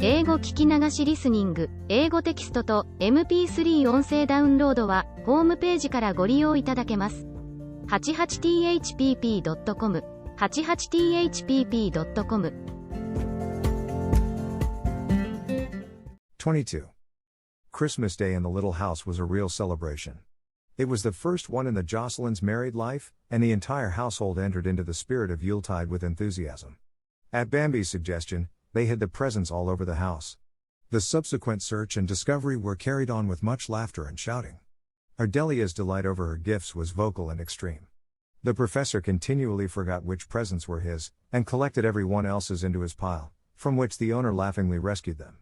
英語聞き流しリスニング、英語テキストと MP3 音声ダウンロードはホームページからご利用いただけます。88thpp.com 88thpp.com 22. Christmas Day in the little house was a real celebration. It was the first one in the Jocelyn's married life, and the entire household entered into the spirit of Yuletide with enthusiasm. At Bambi's suggestion, they hid the presents all over the house. The subsequent search and discovery were carried on with much laughter and shouting. Ardelia's delight over her gifts was vocal and extreme. The professor continually forgot which presents were his, and collected everyone else's into his pile, from which the owner laughingly rescued them.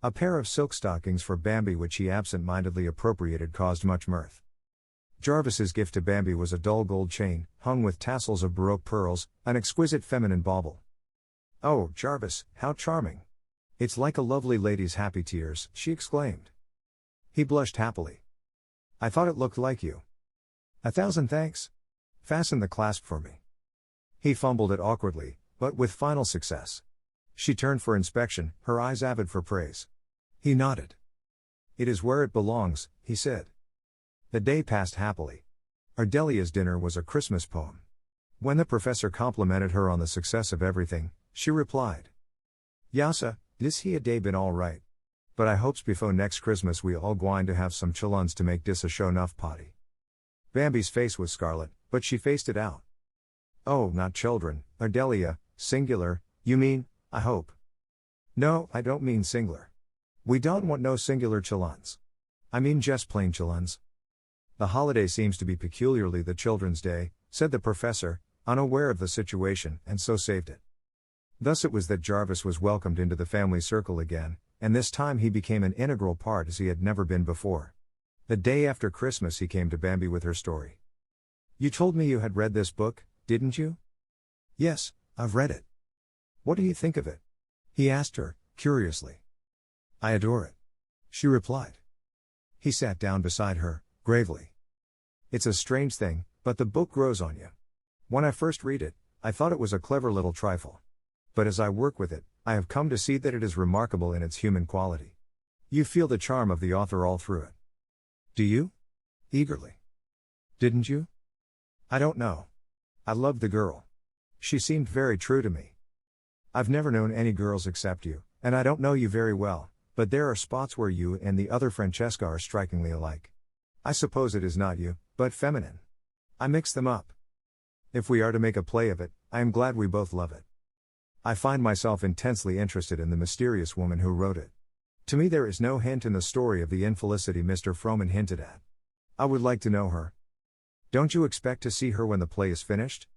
A pair of silk stockings for Bambi which he absent-mindedly appropriated caused much mirth. Jarvis's gift to Bambi was a dull gold chain, hung with tassels of baroque pearls, an exquisite feminine bauble. "Oh, Jarvis, how charming! It's like a lovely lady's happy tears," she exclaimed. He blushed happily. "I thought it looked like you." "A thousand thanks. Fasten the clasp for me." He fumbled it awkwardly, but with final success. She turned for inspection, her eyes avid for praise. He nodded. "It is where it belongs," he said. The day passed happily. Ardelia's dinner was a Christmas poem. When the professor complimented her on the success of everything, she replied, "Yassa, this he a day been all right. But I hopes before next Christmas we all gwine to have some chillun's to make dis a show nuff potty." Bambi's face was scarlet, but she faced it out. "Oh, not children, Ardelia, singular, you mean, I hope." "No, I don't mean singular. We don't want no singular chillun's. I mean just plain chillun's." "The holiday seems to be peculiarly the children's day," said the professor, unaware of the situation, and so saved it. Thus it was that Jarvis was welcomed into the family circle again, and this time he became an integral part as he had never been before. The day after Christmas he came to Bambi with her story. "You told me you had read this book, didn't you?" "Yes, I've read it." "What do you think of it?" he asked her, curiously. "I adore it," she replied. He sat down beside her, gravely. "It's a strange thing, but the book grows on you. When I first read it, I thought it was a clever little trifle. But as I work with it, I have come to see that it is remarkable in its human quality. You feel the charm of the author all through it." "Do you?" eagerly. "Didn't you?" "I don't know. I loved the girl. She seemed very true to me. I've never known any girls except you, and I don't know you very well, but there are spots where you and the other Francesca are strikingly alike. I suppose it is not you, but feminine. I mix them up. If we are to make a play of it, I am glad we both love it. I find myself intensely interested in the mysterious woman who wrote it. To me there is no hint in the story of the infelicity Mr. Frohman hinted at. I would like to know her. Don't you expect to see her when the play is finished?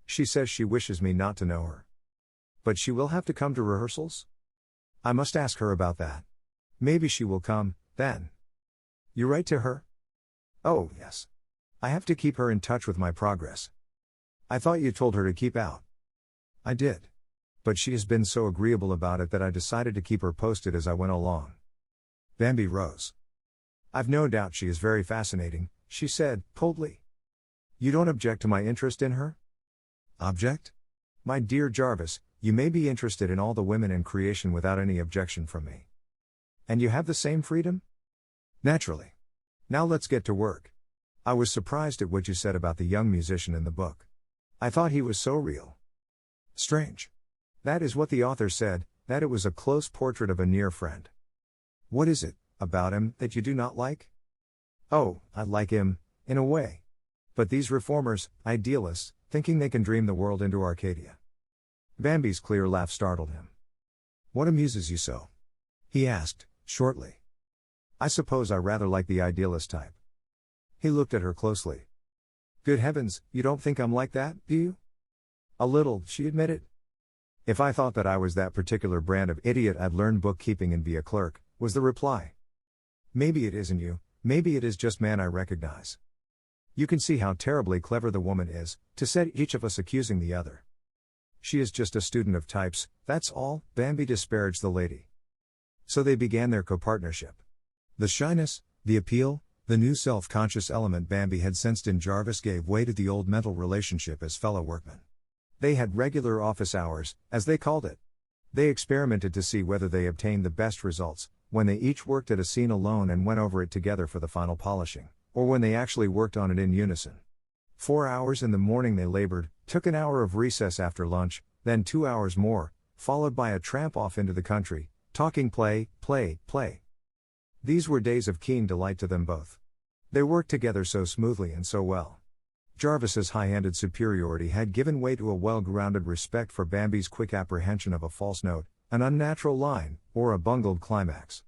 She says she wishes me not to know her. But she will have to come to rehearsals? I must ask her about that. Maybe she will come, then. You write to her?" "Oh, yes. I have to keep her in touch with my progress." "I thought you told her to keep out." "I did. But she has been so agreeable about it that I decided to keep her posted as I went along." Bambi rose. "I've no doubt she is very fascinating," she said, coldly. "You don't object to my interest in her?" "Object? My dear Jarvis, you may be interested in all the women in creation without any objection from me. And you have the same freedom?" "Naturally. Now let's get to work. I was surprised at what you said about the young musician in the book. I thought he was so real." "Strange. That is what the author said, that it was a close portrait of a near friend. What is it, about him, that you do not like?" "Oh, I like him, in a way. But these reformers, idealists, thinking they can dream the world into Arcadia." Bambi's clear laugh startled him. "What amuses you so?" he asked, shortly. "I suppose I rather like the idealist type." He looked at her closely. "Good heavens, you don't think I'm like that, do you?" "A little," she admitted. "If I thought that I was that particular brand of idiot I'd learn bookkeeping and be a clerk," was the reply. "Maybe it isn't you, maybe it is just man I recognize. You can see how terribly clever the woman is, to set each of us accusing the other. She is just a student of types, that's all," Bambi disparaged the lady. So they began their co-partnership. The shyness, the appeal, the new self-conscious element Bambi had sensed in Jarvis gave way to the old mental relationship as fellow workmen. They had regular office hours, as they called it. They experimented to see whether they obtained the best results, when they each worked at a scene alone and went over it together for the final polishing, or when they actually worked on it in unison. 4 hours in the morning they labored, took an hour of recess after lunch, then 2 hours more, followed by a tramp off into the country, talking play. These were days of keen delight to them both. They worked together so smoothly and so well. Jarvis's high-handed superiority had given way to a well-grounded respect for Bambi's quick apprehension of a false note, an unnatural line, or a bungled climax.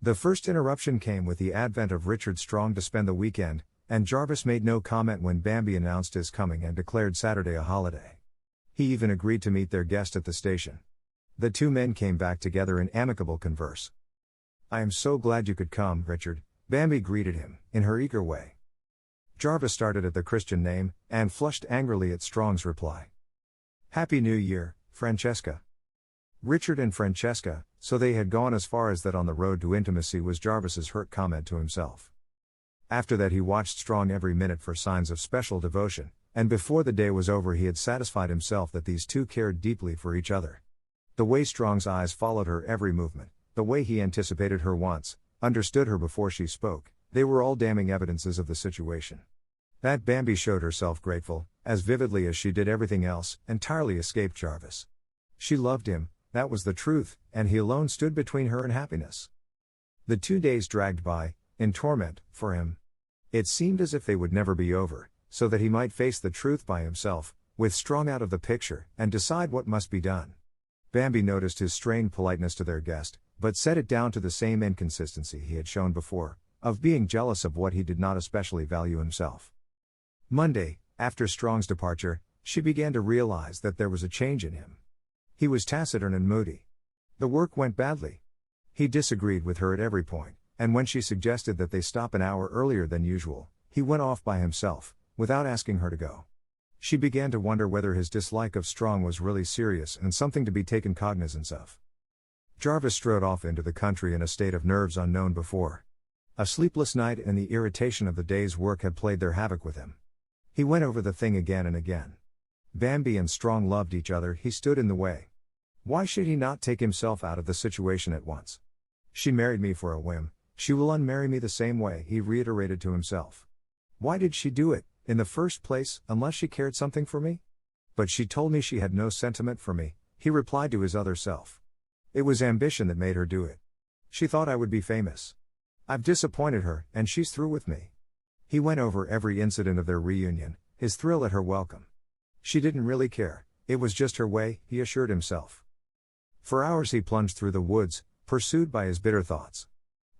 The first interruption came with the advent of Richard Strong to spend the weekend, and Jarvis made no comment when Bambi announced his coming and declared Saturday a holiday. He even agreed to meet their guest at the station. The two men came back together in amicable converse. "I am so glad you could come, Richard," Bambi greeted him, in her eager way. Jarvis started at the Christian name, and flushed angrily at Strong's reply. "Happy New Year, Francesca." Richard and Francesca, so they had gone as far as that on the road to intimacy, was Jarvis's hurt comment to himself. After that he watched Strong every minute for signs of special devotion, and before the day was over he had satisfied himself that these two cared deeply for each other. The way Strong's eyes followed her every movement, the way he anticipated her wants, understood her before she spoke, they were all damning evidences of the situation. That Bambi showed herself grateful, as vividly as she did everything else, entirely escaped Jarvis. She loved him, that was the truth, and he alone stood between her and happiness. The 2 days dragged by, in torment, for him. It seemed as if they would never be over, so that he might face the truth by himself, with Strong out of the picture, and decide what must be done. Bambi noticed his strained politeness to their guest, but set it down to the same inconsistency he had shown before, of being jealous of what he did not especially value himself. Monday, after Strong's departure, she began to realize that there was a change in him. He was taciturn and moody. The work went badly. He disagreed with her at every point, and when she suggested that they stop an hour earlier than usual, he went off by himself, without asking her to go. She began to wonder whether his dislike of Strong was really serious and something to be taken cognizance of. Jarvis strode off into the country in a state of nerves unknown before. A sleepless night and the irritation of the day's work had played their havoc with him. He went over the thing again and again. Bambi and Strong loved each other, he stood in the way. Why should he not take himself out of the situation at once? She married me for a whim, she will unmarry me the same way, he reiterated to himself. Why did she do it, in the first place, unless she cared something for me? But she told me she had no sentiment for me, he replied to his other self. It was ambition that made her do it. She thought I would be famous. I've disappointed her, and she's through with me. He went over every incident of their reunion, his thrill at her welcome. She didn't really care, it was just her way, he assured himself. For hours he plunged through the woods, pursued by his bitter thoughts.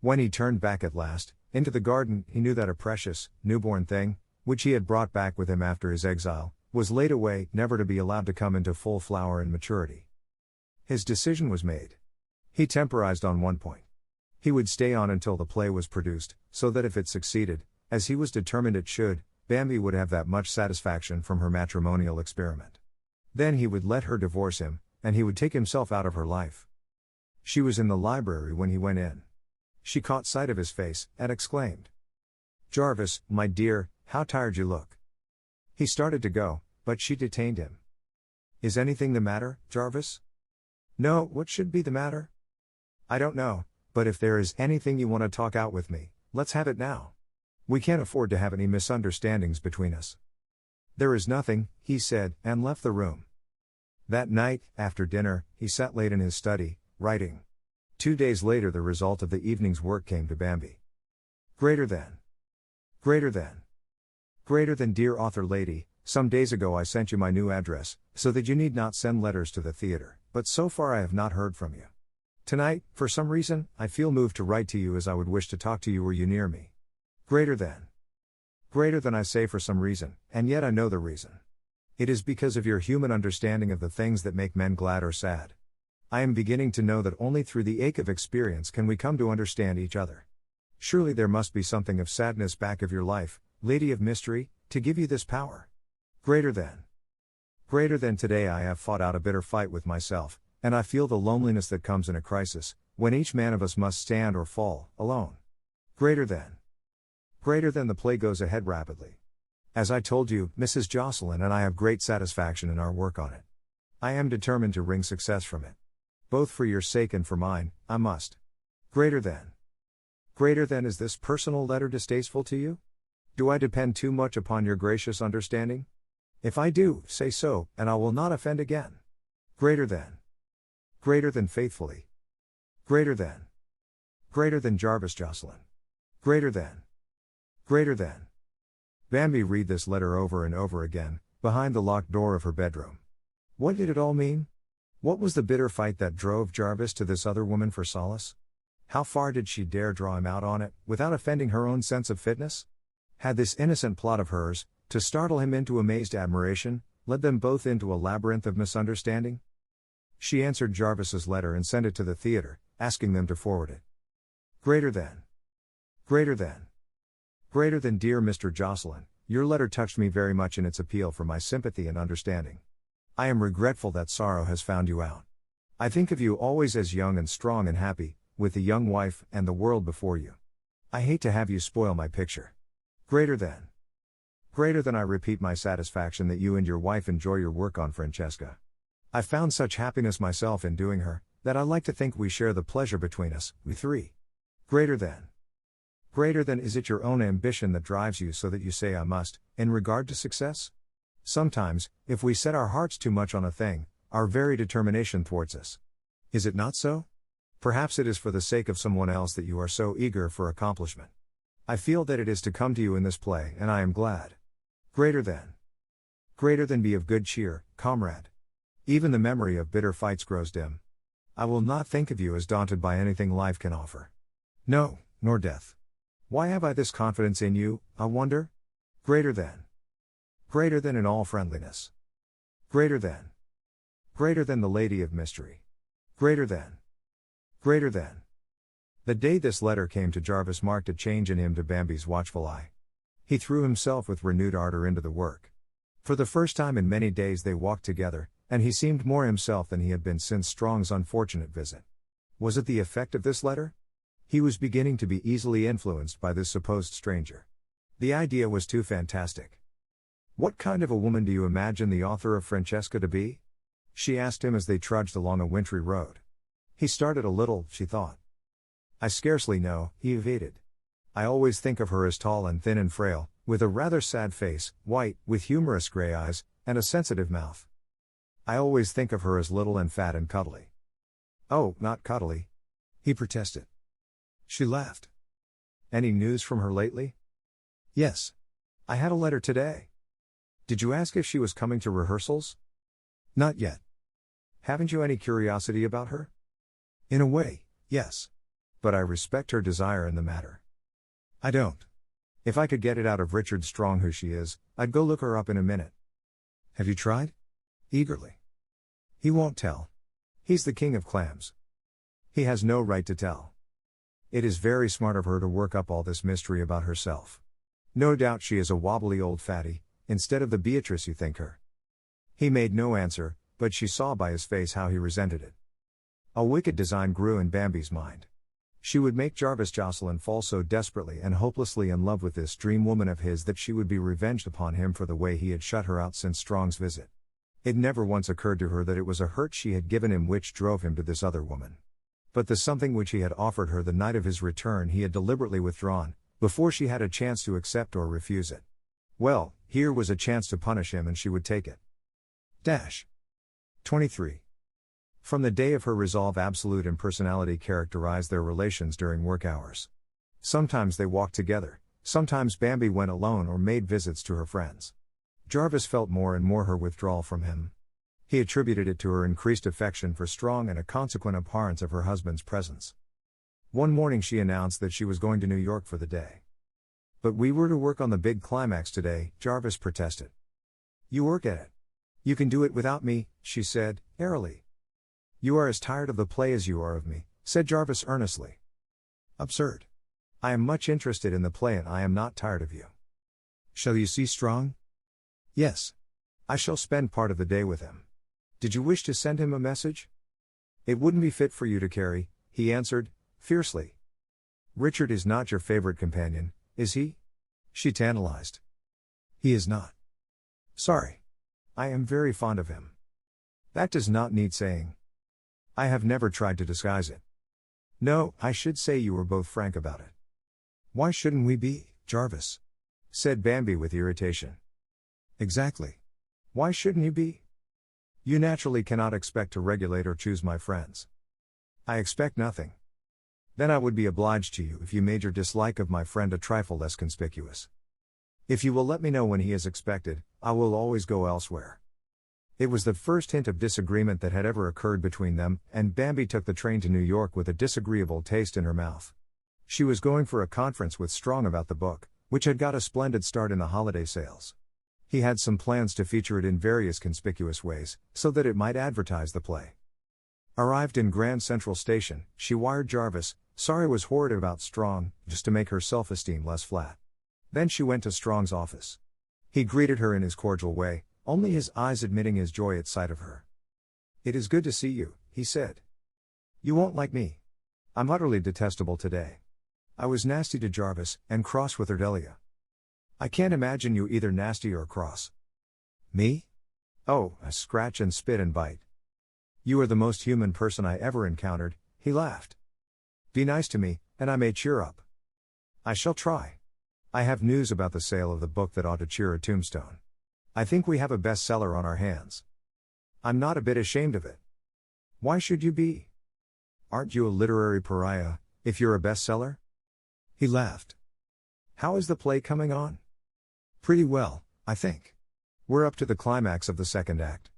When he turned back at last, into the garden, he knew that a precious, newborn thing, which he had brought back with him after his exile, was laid away, never to be allowed to come into full flower and maturity. His decision was made. He temporized on one point. He would stay on until the play was produced, so that if it succeeded, as he was determined it should, Bambi would have that much satisfaction from her matrimonial experiment. Then he would let her divorce him, and he would take himself out of her life. She was in the library when he went in. She caught sight of his face, and exclaimed, "Jarvis, my dear, how tired you look." He started to go, but she detained him. "Is anything the matter, Jarvis?" "No, what should be the matter?" "I don't know, but if there is anything you want to talk out with me, let's have it now. We can't afford to have any misunderstandings between us." "There is nothing," he said, and left the room. That night, after dinner, he sat late in his study, writing. 2 days later the result of the evening's work came to Bambi. Greater than. Greater than. Greater than dear author lady, some days ago I sent you my new address, so that you need not send letters to the theater, but so far I have not heard from you. Tonight, for some reason, I feel moved to write to you as I would wish to talk to you were you near me. Greater than. Greater than I say for some reason, and yet I know the reason. It is because of your human understanding of the things that make men glad or sad. I am beginning to know that only through the ache of experience can we come to understand each other. Surely there must be something of sadness back of your life, lady of mystery, to give you this power. Greater than. Greater than today I have fought out a bitter fight with myself, and I feel the loneliness that comes in a crisis, when each man of us must stand or fall, alone. Greater than. Greater than the play goes ahead rapidly. As I told you, Mrs. Jocelyn and I have great satisfaction in our work on it. I am determined to wring success from it. Both for your sake and for mine, I must. Greater than. Greater than, is this personal letter distasteful to you? Do I depend too much upon your gracious understanding? If I do, say so, and I will not offend again. Greater than. Greater than faithfully. Greater than. Greater than Jarvis Jocelyn. Greater than. Greater than. Bambi read this letter over and over again, behind the locked door of her bedroom. What did it all mean? What was the bitter fight that drove Jarvis to this other woman for solace? How far did she dare draw him out on it, without offending her own sense of fitness? Had this innocent plot of hers, to startle him into amazed admiration, led them both into a labyrinth of misunderstanding? She answered Jarvis's letter and sent it to the theater, asking them to forward it. Greater than. Greater than. Greater than dear Mr. Jocelyn, your letter touched me very much in its appeal for my sympathy and understanding. I am regretful that sorrow has found you out. I think of you always as young and strong and happy, with a young wife and the world before you. I hate to have you spoil my picture. Greater than. Greater than, I repeat my satisfaction that you and your wife enjoy your work on Francesca. I found such happiness myself in doing her, that I like to think we share the pleasure between us, we three. Greater than. Greater than, is it your own ambition that drives you so that you say I must, in regard to success? Sometimes, if we set our hearts too much on a thing, our very determination thwarts us. Is it not so? Perhaps it is for the sake of someone else that you are so eager for accomplishment. I feel that it is to come to you in this play, and I am glad. Greater than. Greater than, be of good cheer, comrade. Even the memory of bitter fights grows dim. I will not think of you as daunted by anything life can offer. No, nor death. Why have I this confidence in you, I wonder? Greater than. Greater than, in all friendliness. Greater than. Greater than, the lady of mystery. Greater than. Greater than. The day this letter came to Jarvis marked a change in him to Bambi's watchful eye. He threw himself with renewed ardor into the work. For the first time in many days they walked together, and he seemed more himself than he had been since Strong's unfortunate visit. Was it the effect of this letter? He was beginning to be easily influenced by this supposed stranger. The idea was too fantastic. What kind of a woman do you imagine the author of Francesca to be? She asked him as they trudged along a wintry road. He started a little, she thought. I scarcely know, he evaded. I always think of her as tall and thin and frail, with a rather sad face, white, with humorous gray eyes, and a sensitive mouth. I always think of her as little and fat and cuddly. Oh, not cuddly, he protested. She laughed. Any news from her lately? Yes. I had a letter today. Did you ask if she was coming to rehearsals? Not yet. Haven't you any curiosity about her? In a way, yes. But I respect her desire in the matter. I don't. If I could get it out of Richard Strong who she is, I'd go look her up in a minute. Have you tried? Eagerly. He won't tell. He's the king of clams. He has no right to tell. It is very smart of her to work up all this mystery about herself. No doubt she is a wobbly old fatty, instead of the Beatrice you think her. He made no answer, but she saw by his face how he resented it. A wicked design grew in Bambi's mind. She would make Jarvis Jocelyn fall so desperately and hopelessly in love with this dream woman of his that she would be revenged upon him for the way he had shut her out since Strong's visit. It never once occurred to her that it was a hurt she had given him which drove him to this other woman. But the something which he had offered her the night of his return he had deliberately withdrawn, before she had a chance to accept or refuse it. Well, here was a chance to punish him and she would take it. 23. From the day of her resolve, absolute impersonality characterized their relations during work hours. Sometimes they walked together, sometimes Bambi went alone or made visits to her friends. Jarvis felt more and more her withdrawal from him. He attributed it to her increased affection for Strong and a consequent abhorrence of her husband's presence. One morning she announced that she was going to New York for the day. But we were to work on the big climax today, Jarvis protested. You work at it. You can do it without me, she said, airily. You are as tired of the play as you are of me, said Jarvis earnestly. Absurd. I am much interested in the play and I am not tired of you. Shall you see Strong? Yes. I shall spend part of the day with him. Did you wish to send him a message? It wouldn't be fit for you to carry, he answered, fiercely. Richard is not your favorite companion, is he? She tantalized. He is not. Sorry. I am very fond of him. That does not need saying. I have never tried to disguise it. No, I should say you were both frank about it. Why shouldn't we be, Jarvis? Said Bambi with irritation. Exactly. Why shouldn't you be? You naturally cannot expect to regulate or choose my friends. I expect nothing. Then I would be obliged to you if you made your dislike of my friend a trifle less conspicuous. If you will let me know when he is expected, I will always go elsewhere. It was the first hint of disagreement that had ever occurred between them, and Bambi took the train to New York with a disagreeable taste in her mouth. She was going for a conference with Strong about the book, which had got a splendid start in the holiday sales. He had some plans to feature it in various conspicuous ways, so that it might advertise the play. Arrived in Grand Central Station, she wired Jarvis, sorry was horrid about Strong, just to make her self-esteem less flat. Then she went to Strong's office. He greeted her in his cordial way, only his eyes admitting his joy at sight of her. It is good to see you, he said. You won't like me. I'm utterly detestable today. I was nasty to Jarvis, and cross with Ardelia. I can't imagine you either nasty or cross. Me? Oh, I scratch and spit and bite. You are the most human person I ever encountered, he laughed. Be nice to me, and I may cheer up. I shall try. I have news about the sale of the book that ought to cheer a tombstone. I think we have a bestseller on our hands. I'm not a bit ashamed of it. Why should you be? Aren't you a literary pariah, if you're a bestseller? He laughed. How is the play coming on? Pretty well, I think. We're up to the climax of the second act.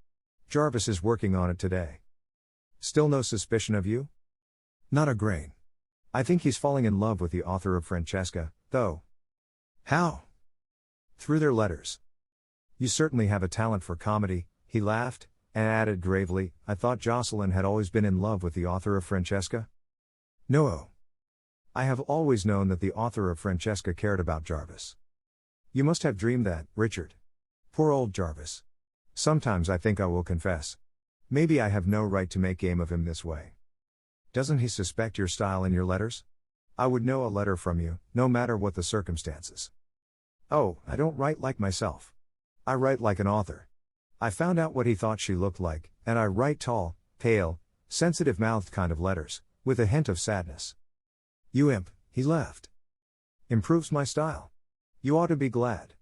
Jarvis is working on it today. Still no suspicion of you? Not a grain. I think he's falling in love with the author of Francesca, though. How? Through their letters. You certainly have a talent for comedy, he laughed, and added gravely, I thought Jocelyn had always been in love with the author of Francesca? No. I have always known that the author of Francesca cared about Jarvis. You must have dreamed that, Richard. Poor old Jarvis. Sometimes I think I will confess. Maybe I have no right to make game of him this way. Doesn't he suspect your style in your letters? I would know a letter from you, no matter what the circumstances. Oh, I don't write like myself. I write like an author. I found out what he thought she looked like, and I write tall, pale, sensitive-mouthed kind of letters, with a hint of sadness. You imp, he laughed. Improves my style. You ought to be glad.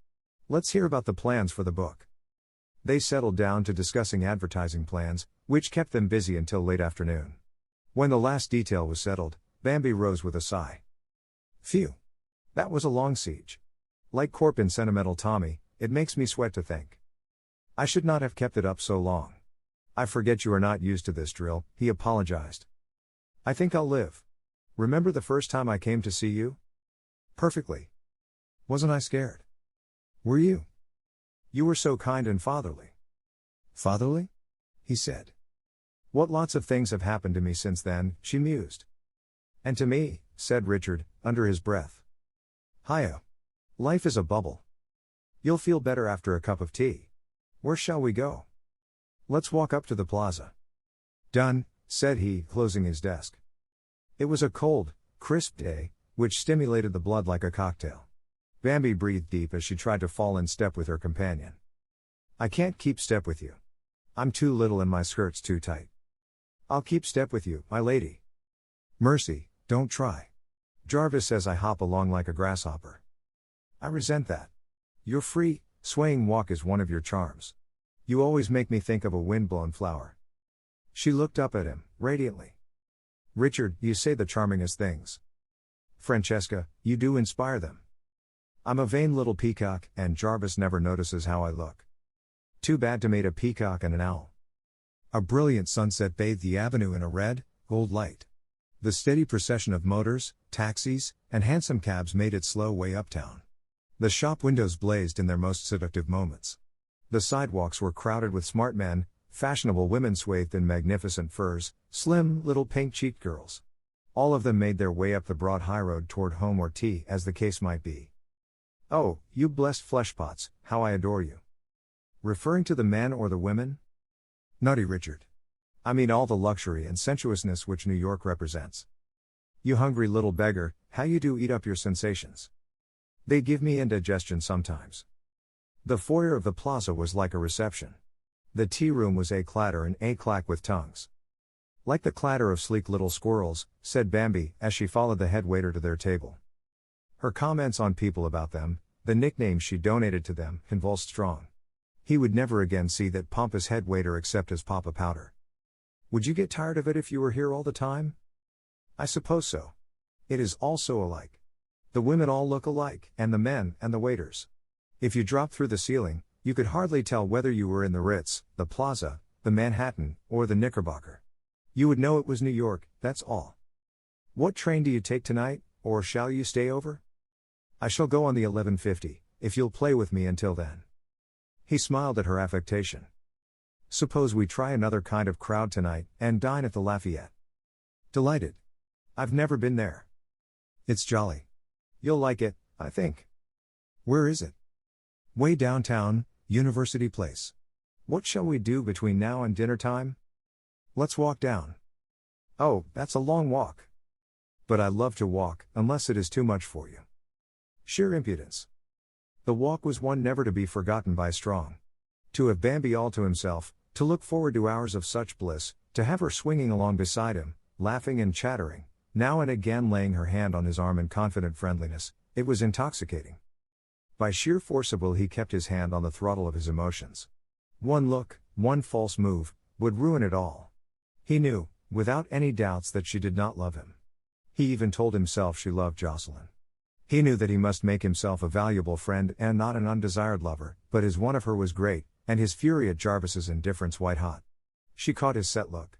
Let's hear about the plans for the book. They settled down to discussing advertising plans, which kept them busy until late afternoon. When the last detail was settled, Bambi rose with a sigh. Phew. That was a long siege. Like Corp in Sentimental Tommy, it makes me sweat to think. I should not have kept it up so long. I forget you are not used to this drill, he apologized. I think I'll live. Remember the first time I came to see you? Perfectly. Wasn't I scared? Were you? You were so kind and fatherly. Fatherly? He said. What lots of things have happened to me since then, she mused. And to me, said Richard, under his breath. Hiya. Life is a bubble. You'll feel better after a cup of tea. Where shall we go? Let's walk up to the plaza. Done, said he, closing his desk. It was a cold, crisp day, which stimulated the blood like a cocktail. Bambi breathed deep as she tried to fall in step with her companion. I can't keep step with you. I'm too little and my skirt's too tight. I'll keep step with you, my lady. Mercy, don't try. Jarvis says I hop along like a grasshopper. I resent that. Your free, swaying walk is one of your charms. You always make me think of a wind-blown flower. She looked up at him, radiantly. Richard, you say the charmingest things. Francesca, you do inspire them. I'm a vain little peacock, and Jarvis never notices how I look. Too bad to mate a peacock and an owl. A brilliant sunset bathed the avenue in a red, gold light. The steady procession of motors, taxis, and hansom cabs made its slow way uptown. The shop windows blazed in their most seductive moments. The sidewalks were crowded with smart men, fashionable women swathed in magnificent furs, slim, little pink-cheeked girls. All of them made their way up the broad highroad toward home or tea, as the case might be. Oh, you blessed fleshpots, how I adore you. Referring to the men or the women? Naughty Richard. I mean all the luxury and sensuousness which New York represents. You hungry little beggar, how you do eat up your sensations. They give me indigestion sometimes. The foyer of the plaza was like a reception. The tea room was a clatter and a clack with tongues. Like the clatter of sleek little squirrels, said Bambi, as she followed the head waiter to their table. Her comments on people about them, the nicknames she donated to them, convulsed Strong. He would never again see that pompous head waiter except as Papa Powder. Would you get tired of it if you were here all the time? I suppose so. It is all so alike. The women all look alike, and the men, and the waiters. If you dropped through the ceiling, you could hardly tell whether you were in the Ritz, the Plaza, the Manhattan, or the Knickerbocker. You would know it was New York, that's all. What train do you take tonight, or shall you stay over? I shall go on the 11:50, if you'll play with me until then. He smiled at her affectation. Suppose we try another kind of crowd tonight, and dine at the Lafayette. Delighted. I've never been there. It's jolly. You'll like it, I think. Where is it? Way downtown, University Place. What shall we do between now and dinner time? Let's walk down. Oh, that's a long walk. But I love to walk, unless it is too much for you. Sheer impudence. The walk was one never to be forgotten by Strong. To have Bambi all to himself, to look forward to hours of such bliss, to have her swinging along beside him, laughing and chattering, now and again laying her hand on his arm in confident friendliness, it was intoxicating. By sheer force of will he kept his hand on the throttle of his emotions. One look, one false move, would ruin it all. He knew, without any doubts, that she did not love him. He even told himself she loved Jocelyn. He knew that he must make himself a valuable friend and not an undesired lover, but his want of her was great, and his fury at Jarvis's indifference white hot. She caught his set look.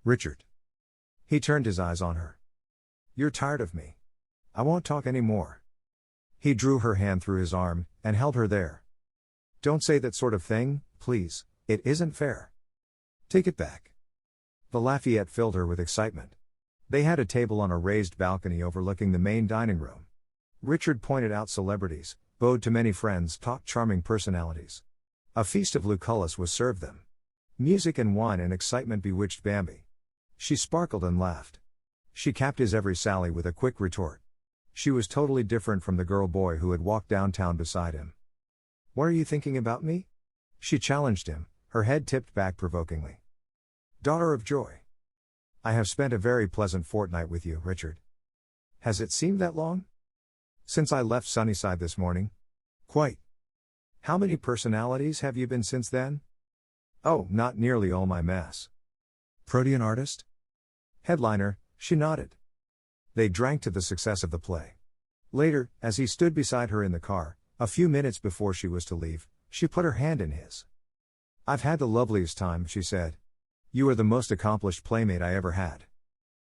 Richard. He turned his eyes on her. You're tired of me. I won't talk any more. He drew her hand through his arm, and held her there. Don't say that sort of thing, please, it isn't fair. Take it back. The Lafayette filled her with excitement. They had a table on a raised balcony overlooking the main dining room. Richard pointed out celebrities, bowed to many friends, talked charming personalities. A feast of Lucullus was served them. Music and wine and excitement bewitched Bambi. She sparkled and laughed. She capped his every sally with a quick retort. She was totally different from the girl-boy who had walked downtown beside him. What are you thinking about me? She challenged him, her head tipped back provokingly. Daughter of joy. I have spent a very pleasant fortnight with you, Richard. Has it seemed that long? Since I left Sunnyside this morning? Quite. How many personalities have you been since then? Oh, not nearly all my mess. Protean artist? Headliner, she nodded. They drank to the success of the play. Later, as he stood beside her in the car, a few minutes before she was to leave, she put her hand in his. I've had the loveliest time, she said. You are the most accomplished playmate I ever had.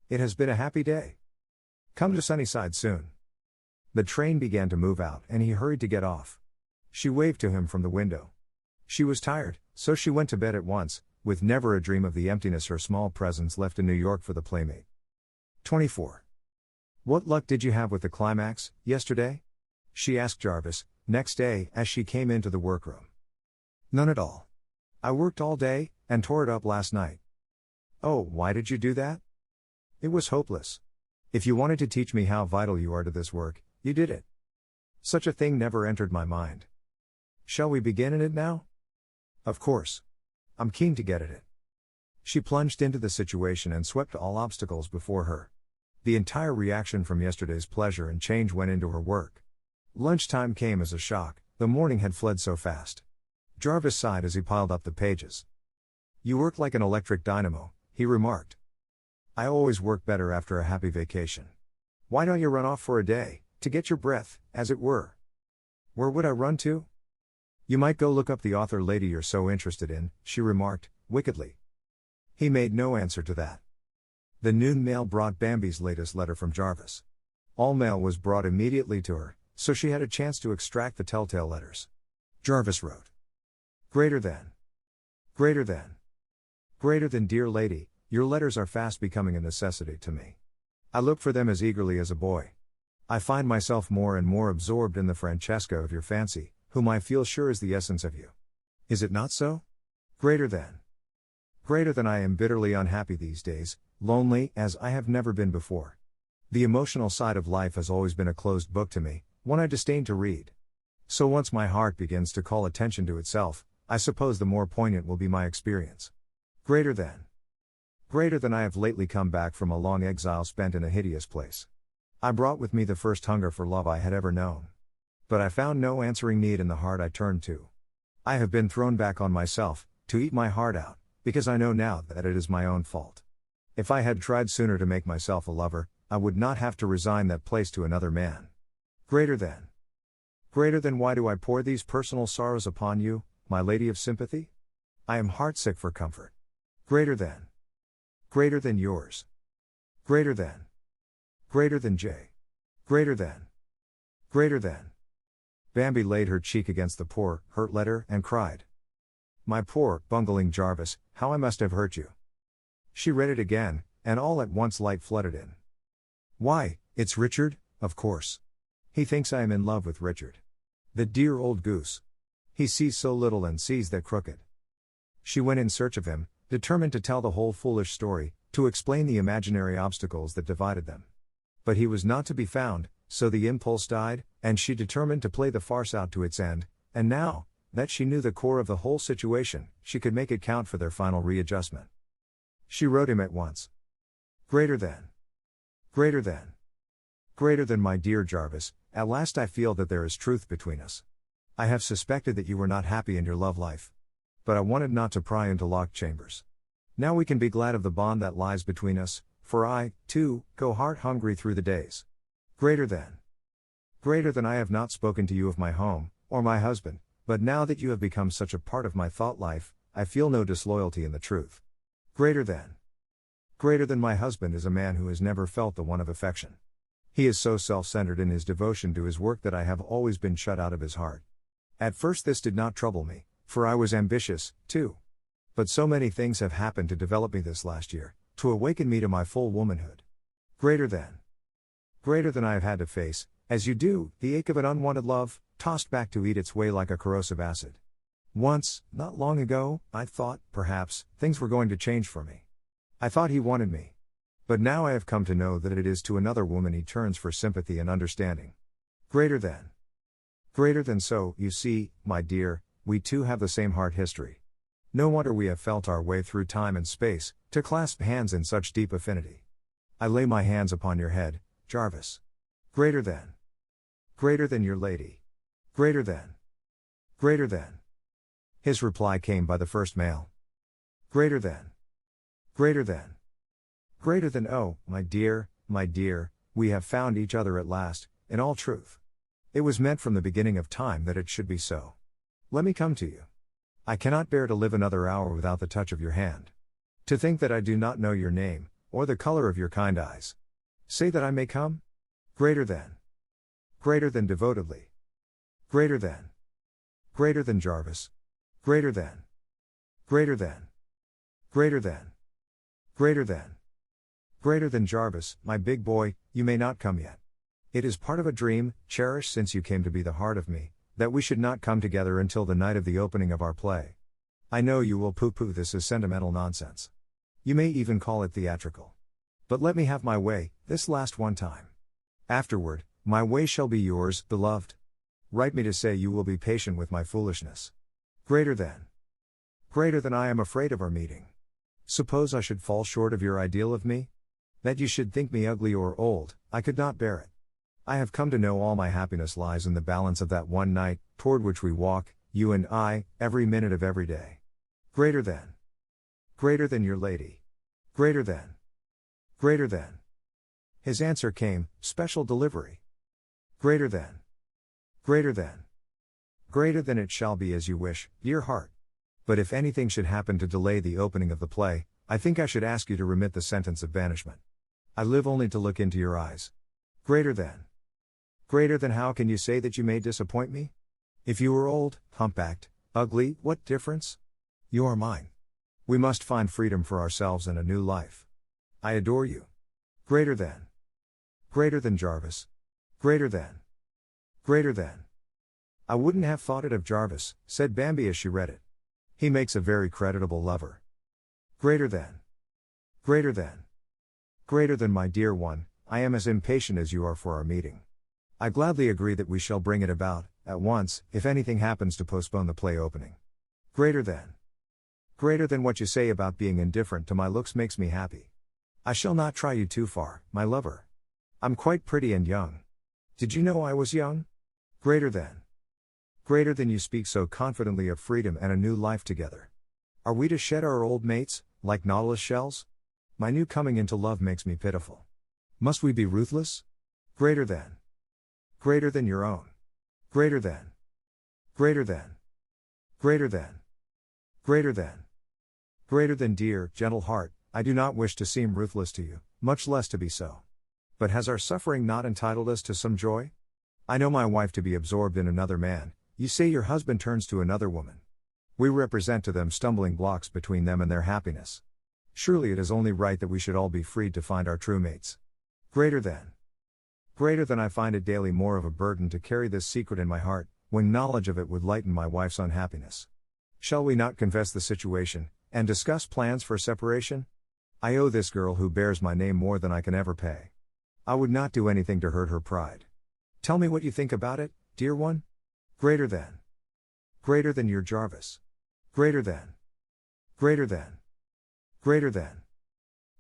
It has been a happy day. Come to Sunnyside soon. The train began to move out and he hurried to get off. She waved to him from the window. She was tired, so she went to bed at once, with never a dream of the emptiness her small presence left in New York for the playmate. 24. What luck did you have with the climax, yesterday? She asked Jarvis, next day, as she came into the workroom. None at all. I worked all day, and tore it up last night. Oh, why did you do that? It was hopeless. If you wanted to teach me how vital you are to this work, you did it. Such a thing never entered my mind. Shall we begin in it now? Of course. I'm keen to get at it. She plunged into the situation and swept all obstacles before her. The entire reaction from yesterday's pleasure and change went into her work. Lunchtime came as a shock, the morning had fled so fast. Jarvis sighed as he piled up the pages. You work like an electric dynamo, he remarked. I always work better after a happy vacation. Why don't you run off for a day, to get your breath, as it were? Where would I run to? You might go look up the author lady you're so interested in, she remarked, wickedly. He made no answer to that. The noon mail brought Bambi's latest letter from Jarvis. All mail was brought immediately to her, so she had a chance to extract the telltale letters. Jarvis wrote. Greater than. Greater than. Greater than, dear lady, your letters are fast becoming a necessity to me. I look for them as eagerly as a boy. I find myself more and more absorbed in the Francesca of your fancy, whom I feel sure is the essence of you. Is it not so? Greater than. Greater than. I am bitterly unhappy these days, lonely as I have never been before. The emotional side of life has always been a closed book to me, one I disdain to read. So once my heart begins to call attention to itself, I suppose the more poignant will be my experience. Greater than. Greater than I have lately come back from a long exile spent in a hideous place. I brought with me the first hunger for love I had ever known. But I found no answering need in the heart I turned to. I have been thrown back on myself, to eat my heart out, because I know now that it is my own fault. If I had tried sooner to make myself a lover, I would not have to resign that place to another man. Greater than. Greater than why do I pour these personal sorrows upon you, my lady of sympathy? I am heartsick for comfort. Greater than. Greater than yours. Greater than. Greater than J. Greater than. Greater than. Bambi laid her cheek against the poor, hurt letter, and cried. My poor, bungling Jarvis, how I must have hurt you. She read it again, and all at once light flooded in. Why, it's Richard, of course. He thinks I am in love with Richard. The dear old goose. He sees so little and sees that crooked. She went in search of him, determined to tell the whole foolish story, to explain the imaginary obstacles that divided them. But he was not to be found, so the impulse died, and she determined to play the farce out to its end, and now, that she knew the core of the whole situation, she could make it count for their final readjustment. She wrote him at once. Greater than. Greater than. Greater than my dear Jarvis, at last I feel that there is truth between us. I have suspected that you were not happy in your love life. But I wanted not to pry into locked chambers. Now we can be glad of the bond that lies between us, for I, too, go heart-hungry through the days. Greater than. Greater than I have not spoken to you of my home, or my husband, but now that you have become such a part of my thought life, I feel no disloyalty in the truth. Greater than. Greater than my husband is a man who has never felt the want of affection. He is so self-centered in his devotion to his work that I have always been shut out of his heart. At first this did not trouble me, for I was ambitious, too. But so many things have happened to develop me this last year, to awaken me to my full womanhood. Greater than. Greater than I have had to face, as you do, the ache of an unwanted love, tossed back to eat its way like a corrosive acid. Once, not long ago, I thought, perhaps, things were going to change for me. I thought he wanted me. But now I have come to know that it is to another woman he turns for sympathy and understanding. Greater than. Greater than so, you see, my dear, we too have the same heart history. No wonder we have felt our way through time and space, to clasp hands in such deep affinity. I lay my hands upon your head, Jarvis. Greater than. Greater than your lady. Greater than. Greater than. His reply came by the first mail. Greater than. Greater than. Greater than oh, my dear, we have found each other at last, in all truth. It was meant from the beginning of time that it should be so. Let me come to you. I cannot bear to live another hour without the touch of your hand. To think that I do not know your name, or the color of your kind eyes. Say that I may come? Greater than. Greater than devotedly. Greater than. Greater than Jarvis. Greater than. Greater than. Greater than. Greater than. Greater than Jarvis, my big boy, you may not come yet. It is part of a dream, cherished since you came to be the heart of me, that we should not come together until the night of the opening of our play. I know you will pooh-pooh this as sentimental nonsense. You may even call it theatrical. But let me have my way, this last one time. Afterward, my way shall be yours, beloved. Write me to say you will be patient with my foolishness. Greater than. Greater than I am afraid of our meeting. Suppose I should fall short of your ideal of me? That you should think me ugly or old, I could not bear it. I have come to know all my happiness lies in the balance of that one night, toward which we walk, you and I, every minute of every day. Greater than. Greater than your lady. Greater than. Greater than. His answer came, special delivery. Greater than. Greater than. Greater than it shall be as you wish, dear heart. But if anything should happen to delay the opening of the play, I think I should ask you to remit the sentence of banishment. I live only to look into your eyes. Greater than. Greater than how can you say that you may disappoint me? If you are old, humpbacked, ugly, what difference? You are mine. We must find freedom for ourselves and a new life. I adore you. Greater than. Greater than Jarvis. Greater than. Greater than. I wouldn't have thought it of Jarvis, said Bambi as she read it. He makes a very creditable lover. Greater than. Greater than. Greater than my dear one, I am as impatient as you are for our meeting. I gladly agree that we shall bring it about, at once, if anything happens to postpone the play opening. Greater than. Greater than what you say about being indifferent to my looks makes me happy. I shall not try you too far, my lover. I'm quite pretty and young. Did you know I was young? Greater than. Greater than you speak so confidently of freedom and a new life together. Are we to shed our old mates, like nautilus shells? My new coming into love makes me pitiful. Must we be ruthless? Greater than. Greater than your own. Greater than. Greater than. Greater than. Greater than. Greater than dear, gentle heart, I do not wish to seem ruthless to you, much less to be so. But has our suffering not entitled us to some joy? I know my wife to be absorbed in another man, you say your husband turns to another woman. We represent to them stumbling blocks between them and their happiness. Surely it is only right that we should all be freed to find our true mates. Greater than. Greater than I find it daily more of a burden to carry this secret in my heart, when knowledge of it would lighten my wife's unhappiness. Shall we not confess the situation, and discuss plans for separation? I owe this girl who bears my name more than I can ever pay. I would not do anything to hurt her pride. Tell me what you think about it, dear one? Greater than. Greater than your Jarvis. Greater than. Greater than. Greater than.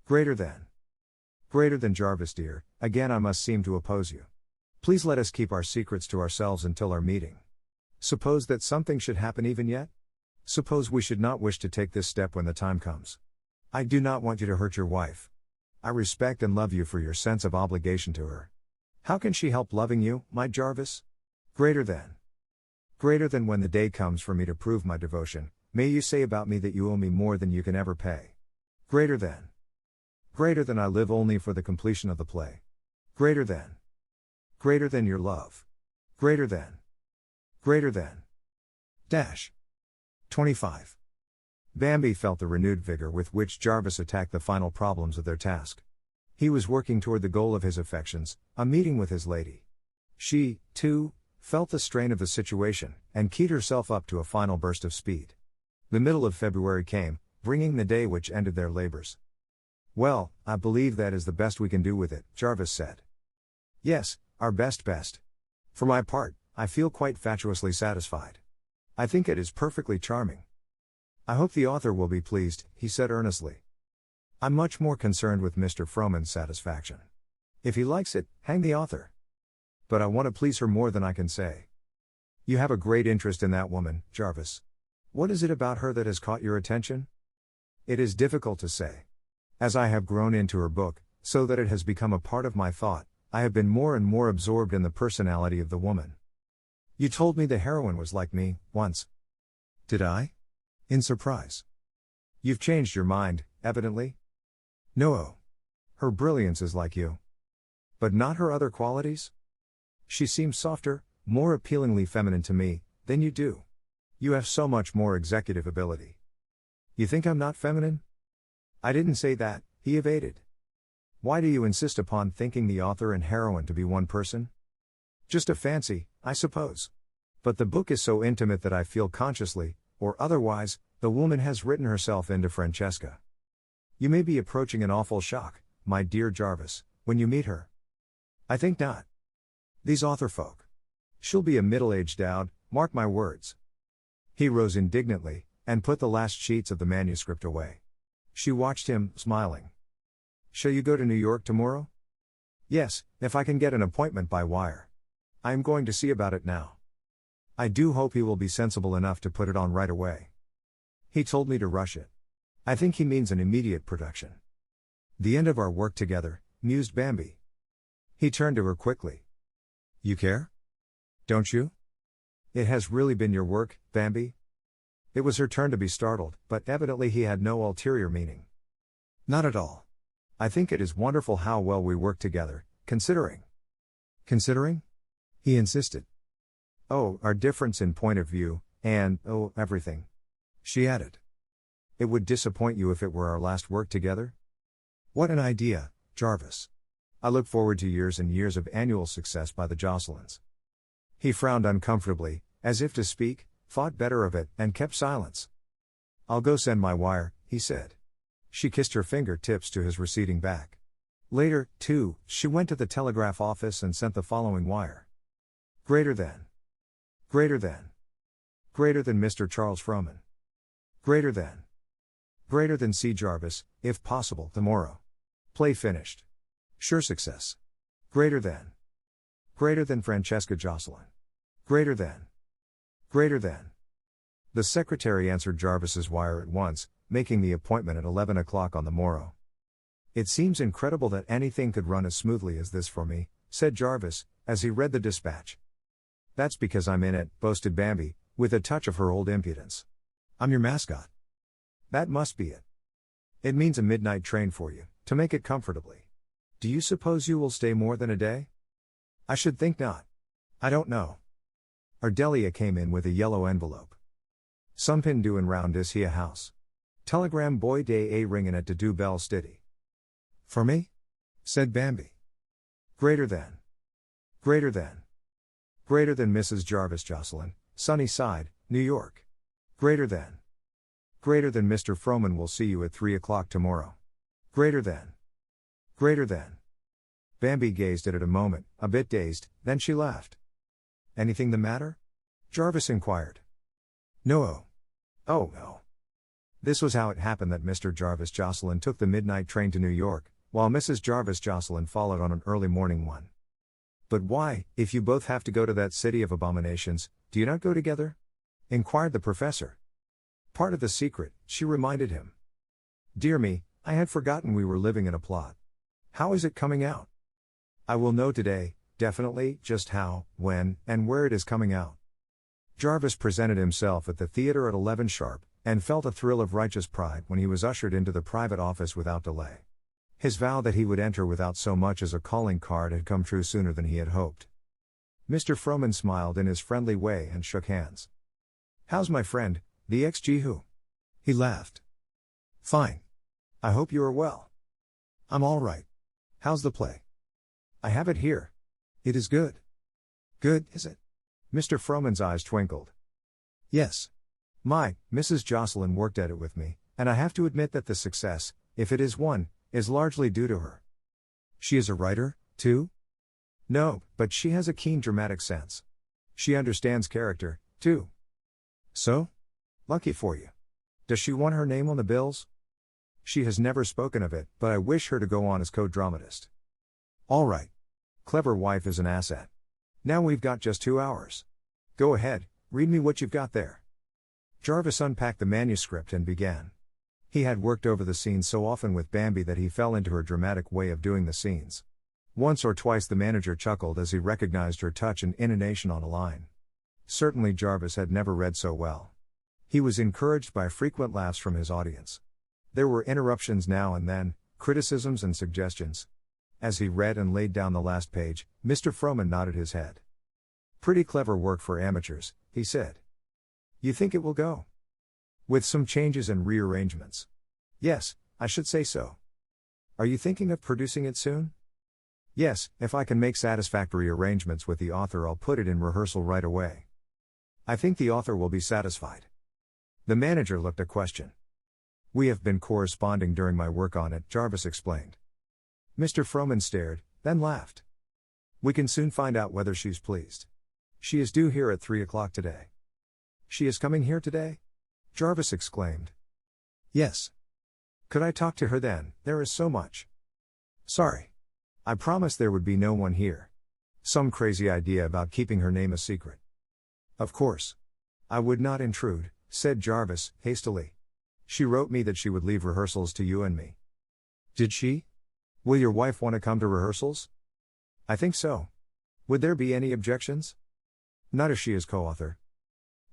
Greater than. Greater than Jarvis, dear, again I must seem to oppose you. Please let us keep our secrets to ourselves until our meeting. Suppose that something should happen even yet? Suppose we should not wish to take this step when the time comes. I do not want you to hurt your wife. I respect and love you for your sense of obligation to her. How can she help loving you, my Jarvis? Greater than. Greater than when the day comes for me to prove my devotion, may you say about me that you owe me more than you can ever pay. Greater than. Greater than I live only for the completion of the play. Greater than. Greater than your love. Greater than. Greater than. Dash. 25. Bambi felt the renewed vigor with which Jarvis attacked the final problems of their task. He was working toward the goal of his affections, a meeting with his lady. She, too, felt the strain of the situation, and keyed herself up to a final burst of speed. The middle of February came, bringing the day which ended their labors. Well, I believe that is the best we can do with it, Jarvis said. Yes, our best. For my part, I feel quite fatuously satisfied. I think it is perfectly charming. I hope the author will be pleased, he said earnestly. I'm much more concerned with Mr. Frohman's satisfaction. If he likes it, hang the author. But I want to please her more than I can say. You have a great interest in that woman, Jarvis. What is it about her that has caught your attention? It is difficult to say. As I have grown into her book, so that it has become a part of my thought, I have been more and more absorbed in the personality of the woman. You told me the heroine was like me, once. Did I? In surprise. You've changed your mind, evidently? No. Her brilliance is like you. But not her other qualities? She seems softer, more appealingly feminine to me, than you do. You have so much more executive ability. You think I'm not feminine? I didn't say that, he evaded. Why do you insist upon thinking the author and heroine to be one person? Just a fancy, I suppose. But the book is so intimate that I feel consciously, or otherwise, the woman has written herself into Francesca. You may be approaching an awful shock, my dear Jarvis, when you meet her. I think not. These author folk. She'll be a middle-aged dowd, mark my words. He rose indignantly, and put the last sheets of the manuscript away. She watched him, smiling. Shall you go to New York tomorrow? Yes, if I can get an appointment by wire. I am going to see about it now. I do hope he will be sensible enough to put it on right away. He told me to rush it. I think he means an immediate production. The end of our work together, mused Bambi. He turned to her quickly. You care? Don't you? It has really been your work, Bambi? It was her turn to be startled, but evidently he had no ulterior meaning. Not at all. I think it is wonderful how well we work together, considering. Considering? He insisted. Oh, our difference in point of view, and, oh, everything. She added. It would disappoint you if it were our last work together? What an idea, Jarvis. I look forward to years and years of annual success by the Jocelyn's. He frowned uncomfortably, as if to speak, thought better of it, and kept silence. I'll go send my wire, he said. She kissed her fingertips to his receding back. Later, too, she went to the telegraph office and sent the following wire. Greater than. Greater than. Greater than Mr. Charles Frohman. Greater than. Greater than C. Jarvis, if possible, tomorrow. Play finished. Sure success. Greater than. Greater than Francesca Jocelyn. Greater than. Greater than. The secretary answered Jarvis's wire at once, making the appointment at 11 o'clock on the morrow. It seems incredible that anything could run as smoothly as this for me, said Jarvis, as he read the dispatch. That's because I'm in it, boasted Bambi, with a touch of her old impudence. I'm your mascot. That must be it. It means a midnight train for you, to make it comfortably. Do you suppose you will stay more than a day? I should think not. I don't know. Ardelia came in with a yellow envelope. Somepin do in round is he a house. Telegram boy day a ringin' at de do bell stiddy. For me? Said Bambi. Greater than. Greater than. Greater than Mrs. Jarvis Jocelyn, Sunnyside, New York. Greater than. Greater than Mr. Froman will see you at 3 o'clock tomorrow. Greater than. Greater than. Bambi gazed at it a moment, a bit dazed, then she laughed. Anything the matter? Jarvis inquired. No. Oh no. This was how it happened that Mr. Jarvis Jocelyn took the midnight train to New York, while Mrs. Jarvis Jocelyn followed on an early morning one. But why, if you both have to go to that city of abominations, do you not go together? Inquired the professor. Part of the secret, she reminded him. Dear me, I had forgotten we were living in a plot. How is it coming out? I will know today, definitely, just how, when, and where it is coming out. Jarvis presented himself at the theater at 11 sharp, and felt a thrill of righteous pride when he was ushered into the private office without delay. His vow that he would enter without so much as a calling card had come true sooner than he had hoped. Mr. Froman smiled in his friendly way and shook hands. How's my friend, the XG who? He laughed. Fine. I hope you are well. I'm all right. How's the play? I have it here. It is good. Good, is it? Mr. Froman's eyes twinkled. Yes. Mrs. Jocelyn worked at it with me, and I have to admit that the success, if it is one, is largely due to her. She is a writer, too? No, but she has a keen dramatic sense. She understands character, too. So? Lucky for you. Does she want her name on the bills? She has never spoken of it, but I wish her to go on as co-dramatist. All right. Clever wife is an asset. Now we've got just 2 hours. Go ahead, read me what you've got there. Jarvis unpacked the manuscript and began. He had worked over the scenes so often with Bambi that he fell into her dramatic way of doing the scenes. Once or twice the manager chuckled as he recognized her touch and intonation on a line. Certainly Jarvis had never read so well. He was encouraged by frequent laughs from his audience. There were interruptions now and then, criticisms and suggestions. As he read and laid down the last page, Mr. Froman nodded his head. Pretty clever work for amateurs, he said. You think it will go? With some changes and rearrangements. Yes, I should say so. Are you thinking of producing it soon? Yes, if I can make satisfactory arrangements with the author, I'll put it in rehearsal right away. I think the author will be satisfied. The manager looked a question. We have been corresponding during my work on it, Jarvis explained. Mr. Froman stared, then laughed. We can soon find out whether she's pleased. She is due here at 3 o'clock today. She is coming here today? Jarvis exclaimed. Yes. Could I talk to her then? There is so much. Sorry. I promised there would be no one here. Some crazy idea about keeping her name a secret. Of course. I would not intrude, said Jarvis, hastily. She wrote me that she would leave rehearsals to you and me. Did she? Will your wife want to come to rehearsals? I think so. Would there be any objections? Not if she is co-author.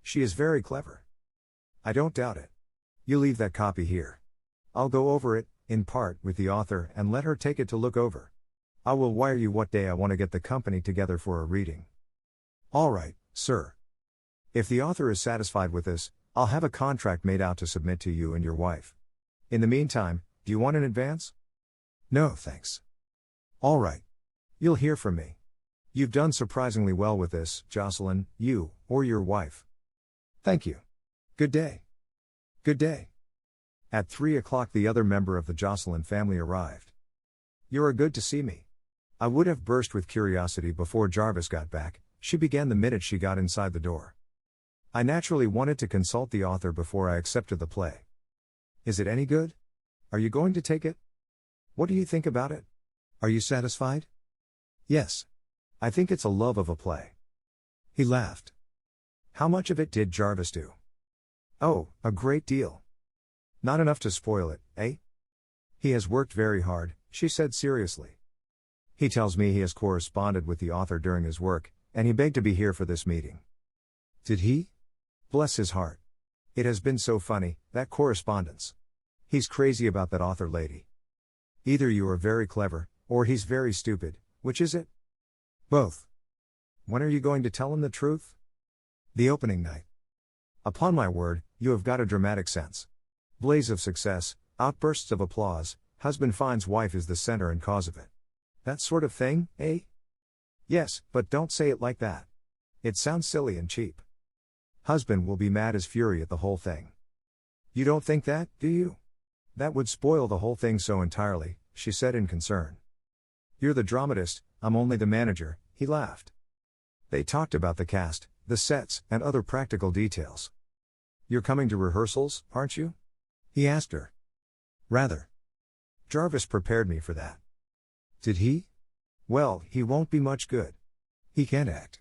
She is very clever. I don't doubt it. You leave that copy here. I'll go over it, in part, with the author and let her take it to look over. I will wire you what day I want to get the company together for a reading. All right, sir. If the author is satisfied with this, I'll have a contract made out to submit to you and your wife. In the meantime, do you want an advance? No, thanks. All right. You'll hear from me. You've done surprisingly well with this, Jocelyn, you, or your wife. Thank you. Good day. Good day. At 3 o'clock the other member of the Jocelyn family arrived. You're good to see me. I would have burst with curiosity before Jarvis got back, she began the minute she got inside the door. I naturally wanted to consult the author before I accepted the play. Is it any good? Are you going to take it? What do you think about it? Are you satisfied? Yes. I think it's a love of a play. He laughed. How much of it did Jarvis do? Oh, a great deal. Not enough to spoil it, eh? He has worked very hard, she said seriously. He tells me he has corresponded with the author during his work, and he begged to be here for this meeting. Did he? Bless his heart. It has been so funny, that correspondence. He's crazy about that author lady. Either you are very clever, or he's very stupid, which is it? Both. When are you going to tell him the truth? The opening night. Upon my word, you have got a dramatic sense. Blaze of success, outbursts of applause, husband finds wife is the center and cause of it. That sort of thing, eh? Yes, but don't say it like that. It sounds silly and cheap. Husband will be mad as fury at the whole thing. You don't think that, do you? That would spoil the whole thing so entirely, she said in concern. You're the dramatist, I'm only the manager, he laughed. They talked about the cast, the sets, and other practical details. You're coming to rehearsals, aren't you? He asked her. Rather. Jarvis prepared me for that. Did he? Well, he won't be much good. He can't act.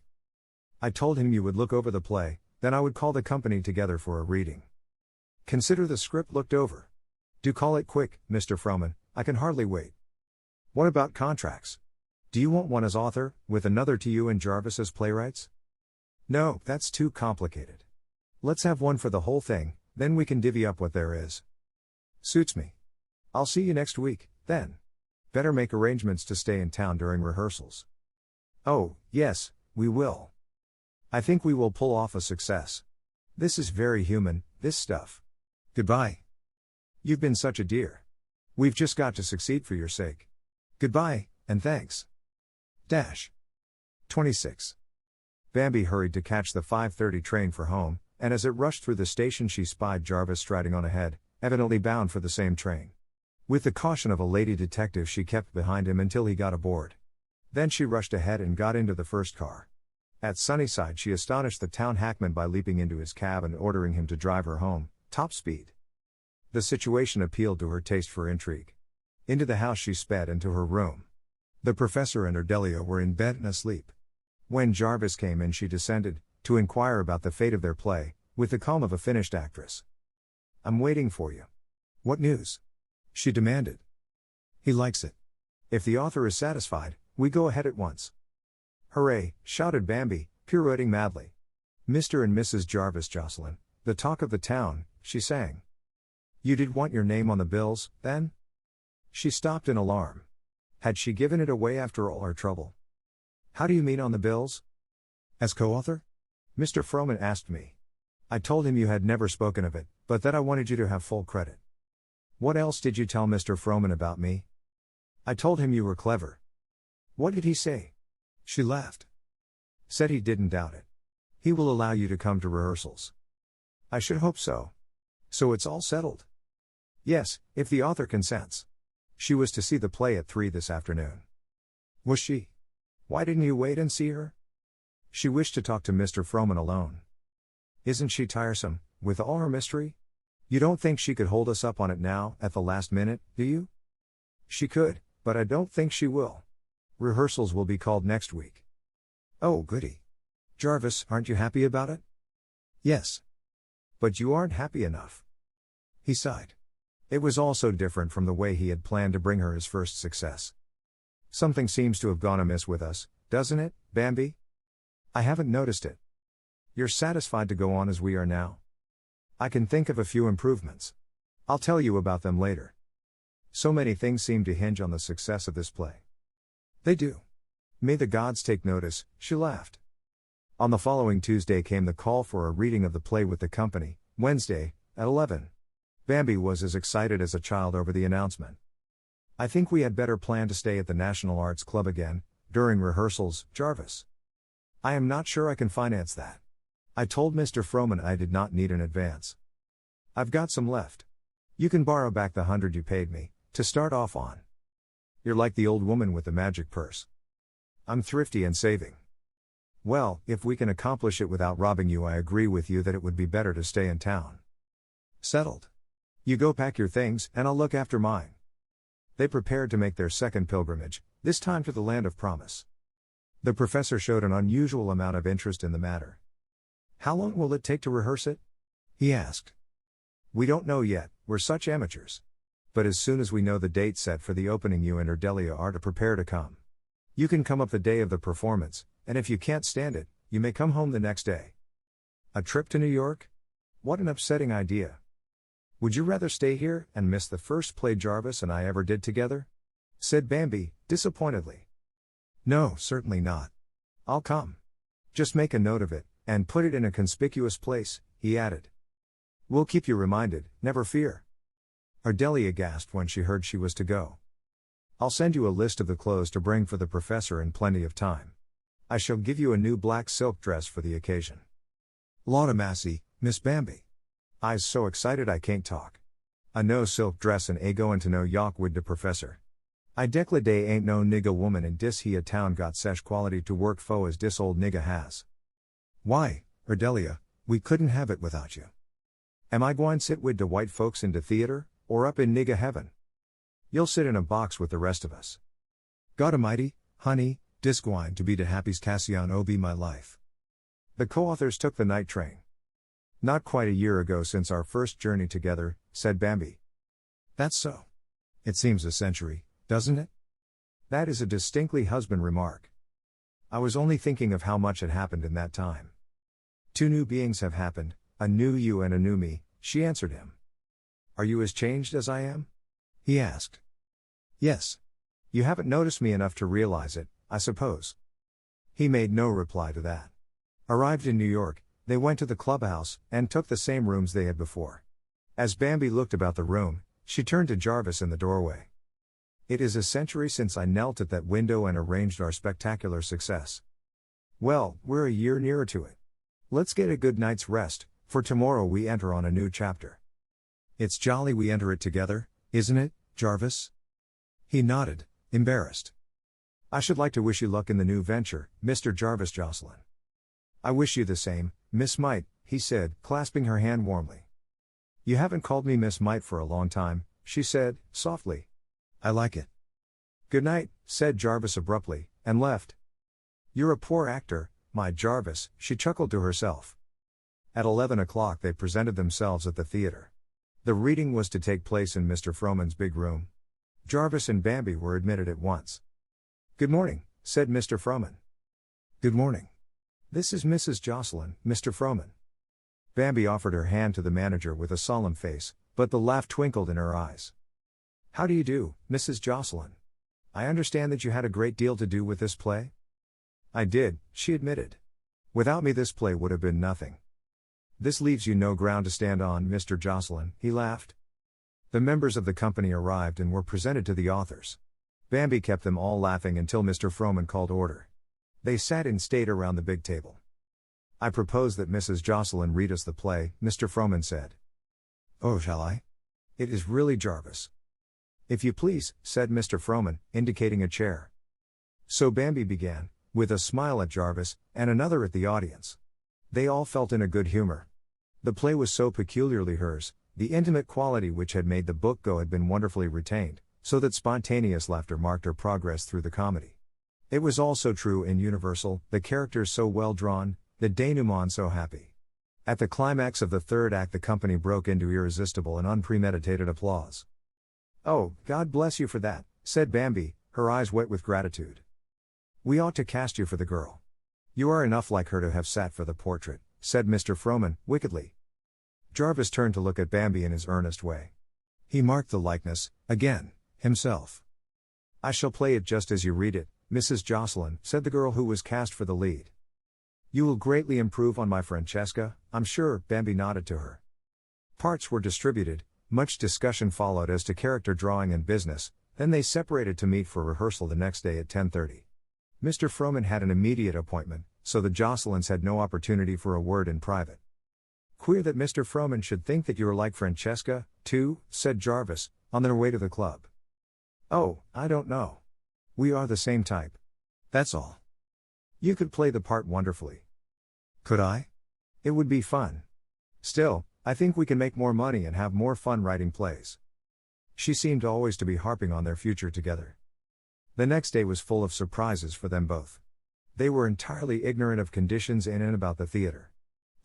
I told him you would look over the play, then I would call the company together for a reading. Consider the script looked over. Do call it quick, Mr. Froman, I can hardly wait. What about contracts? Do you want one as author, with another to you and Jarvis as playwrights? No, that's too complicated. Let's have one for the whole thing, then we can divvy up what there is. Suits me. I'll see you next week, then. Better make arrangements to stay in town during rehearsals. Oh, yes, we will. I think we will pull off a success. This is very human, this stuff. Goodbye. You've been such a dear. We've just got to succeed for your sake. Goodbye, and thanks. 26. Bambi hurried to catch the 5:30 train for home, and as it rushed through the station she spied Jarvis striding on ahead, evidently bound for the same train. With the caution of a lady detective she kept behind him until he got aboard. Then she rushed ahead and got into the first car. At Sunnyside she astonished the town hackman by leaping into his cab and ordering him to drive her home, top speed. The situation appealed to her taste for intrigue. Into the house she sped and to her room. The professor and Ardelia were in bed and asleep. When Jarvis came in she descended, to inquire about the fate of their play, with the calm of a finished actress. I'm waiting for you. What news? She demanded. He likes it. If the author is satisfied, we go ahead at once. Hooray, shouted Bambi, pirouetting madly. Mr. and Mrs. Jarvis Jocelyn, the talk of the town, she sang. You did want your name on the bills, then? She stopped in alarm. Had she given it away after all our trouble? How do you mean on the bills? As co-author? Mr. Froman asked me. I told him you had never spoken of it, but that I wanted you to have full credit. What else did you tell Mr. Froman about me? I told him you were clever. What did he say? She laughed. Said he didn't doubt it. He will allow you to come to rehearsals. I should hope so. So it's all settled? Yes, if the author consents. She was to see the play at 3 this afternoon. Was she? Why didn't you wait and see her? She wished to talk to Mr. Froman alone. Isn't she tiresome, with all her mystery? You don't think she could hold us up on it now, at the last minute, do you? She could, but I don't think she will. Rehearsals will be called next week. Oh, goody. Jarvis, aren't you happy about it? Yes. But you aren't happy enough. He sighed. It was all so different from the way he had planned to bring her his first success. Something seems to have gone amiss with us, doesn't it, Bambi? I haven't noticed it. You're satisfied to go on as we are now? I can think of a few improvements. I'll tell you about them later. So many things seem to hinge on the success of this play. They do. May the gods take notice, she laughed. On the following Tuesday came the call for a reading of the play with the company, Wednesday, at 11. Bambi was as excited as a child over the announcement. I think we had better plan to stay at the National Arts Club again, during rehearsals, Jarvis. I am not sure I can finance that. I told Mr. Froman I did not need an advance. I've got some left. You can borrow back the 100 you paid me, to start off on. You're like the old woman with the magic purse. I'm thrifty and saving. Well, if we can accomplish it without robbing you, I agree with you that it would be better to stay in town. Settled. You go pack your things, and I'll look after mine. They prepared to make their second pilgrimage, this time to the land of promise. The professor showed an unusual amount of interest in the matter. How long will it take to rehearse it? He asked. We don't know yet, we're such amateurs. But as soon as we know the date set for the opening, you and Ardelia are to prepare to come. You can come up the day of the performance, and if you can't stand it, you may come home the next day. A trip to New York? What an upsetting idea. Would you rather stay here and miss the first play Jarvis and I ever did together? Said Bambi, disappointedly. No, certainly not. I'll come. Just make a note of it, and put it in a conspicuous place, he added. We'll keep you reminded, never fear. Ardelia gasped when she heard she was to go. I'll send you a list of the clothes to bring for the professor in plenty of time. I shall give you a new black silk dress for the occasion. Laudamassi, Miss Bambi. I's so excited I can't talk. A no silk dress and a goin' to no yok wid de professor. I decla day ain't no nigga woman in dis here town got sesh quality to work fo as dis old nigga has. Why, Ardelia, we couldn't have it without you. Am I gwine sit wid de white folks in de theater, or up in nigga heaven? You'll sit in a box with the rest of us. God Almighty, honey, dis gwine to be de happiest Cassian o be my life. The co-authors took the night train. Not quite a year ago since our first journey together, said Bambi. That's so. It seems a century, doesn't it? That is a distinctly husband remark. I was only thinking of how much had happened in that time. Two new beings have happened, a new you and a new me, she answered him. Are you as changed as I am? He asked. Yes. You haven't noticed me enough to realize it, I suppose. He made no reply to that. Arrived in New York, they went to the clubhouse, and took the same rooms they had before. As Bambi looked about the room, she turned to Jarvis in the doorway. It is a century since I knelt at that window and arranged our spectacular success. Well, we're a year nearer to it. Let's get a good night's rest, for tomorrow we enter on a new chapter. It's jolly we enter it together, isn't it, Jarvis? He nodded, embarrassed. I should like to wish you luck in the new venture, Mr. Jarvis Jocelyn. I wish you the same, Miss Might, he said, clasping her hand warmly. You haven't called me Miss Might for a long time, she said, softly. I like it. Good night, said Jarvis abruptly, and left. You're a poor actor, my Jarvis, she chuckled to herself. At 11 o'clock they presented themselves at the theater. The reading was to take place in Mr. Frohman's big room. Jarvis and Bambi were admitted at once. Good morning, said Mr. Frohman. Good morning. This is Mrs. Jocelyn, Mr. Frohman. Bambi offered her hand to the manager with a solemn face, but the laugh twinkled in her eyes. How do you do, Mrs. Jocelyn? I understand that you had a great deal to do with this play? I did, she admitted. Without me this play would have been nothing. This leaves you no ground to stand on, Mr. Jocelyn, he laughed. The members of the company arrived and were presented to the authors. Bambi kept them all laughing until Mr. Frohman called order. They sat in state around the big table. I propose that Mrs. Jocelyn read us the play, Mr. Frohman said. Oh, shall I? It is really Jarvis. If you please, said Mr. Frohman, indicating a chair. So Bambi began, with a smile at Jarvis, and another at the audience. They all felt in a good humor. The play was so peculiarly hers, the intimate quality which had made the book go had been wonderfully retained, so that spontaneous laughter marked her progress through the comedy. It was also true in Universal, the characters so well drawn, the denouement so happy. At the climax of the third act the company broke into irresistible and unpremeditated applause. Oh, God bless you for that, said Bambi, her eyes wet with gratitude. We ought to cast you for the girl. You are enough like her to have sat for the portrait, said Mr. Frohman, wickedly. Jarvis turned to look at Bambi in his earnest way. He marked the likeness, again, himself. I shall play it just as you read it, Mrs. Jocelyn, said the girl who was cast for the lead. You will greatly improve on my Francesca, I'm sure, Bambi nodded to her. Parts were distributed, much discussion followed as to character drawing and business, then they separated to meet for rehearsal the next day at 10:30. Mr. Frohman had an immediate appointment, so the Jocelyns had no opportunity for a word in private. Queer that Mr. Frohman should think that you are like Francesca, too, said Jarvis, on their way to the club. Oh, I don't know. We are the same type. That's all. You could play the part wonderfully. Could I? It would be fun. Still, I think we can make more money and have more fun writing plays. She seemed always to be harping on their future together. The next day was full of surprises for them both. They were entirely ignorant of conditions in and about the theater.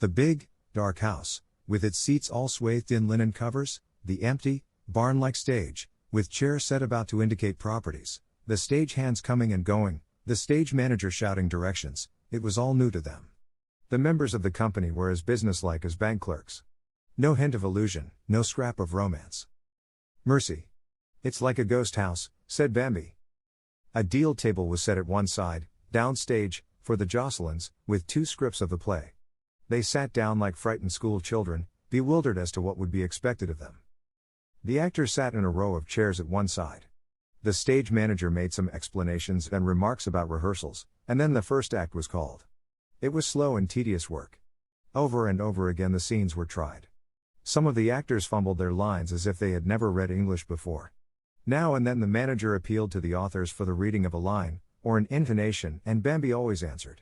The big, dark house, with its seats all swathed in linen covers, the empty, barn-like stage, with chairs set about to indicate properties, the stage hands coming and going, the stage manager shouting directions, it was all new to them. The members of the company were as businesslike as bank clerks. No hint of illusion, no scrap of romance. Mercy. It's like a ghost house, said Bambi. A deal table was set at one side, downstage, for the Jocelyn's, with 2 scripts of the play. They sat down like frightened school children, bewildered as to what would be expected of them. The actors sat in a row of chairs at one side. The stage manager made some explanations and remarks about rehearsals, and then the first act was called. It was slow and tedious work. Over and over again the scenes were tried. Some of the actors fumbled their lines as if they had never read English before. Now and then the manager appealed to the authors for the reading of a line, or an intonation, and Bambi always answered.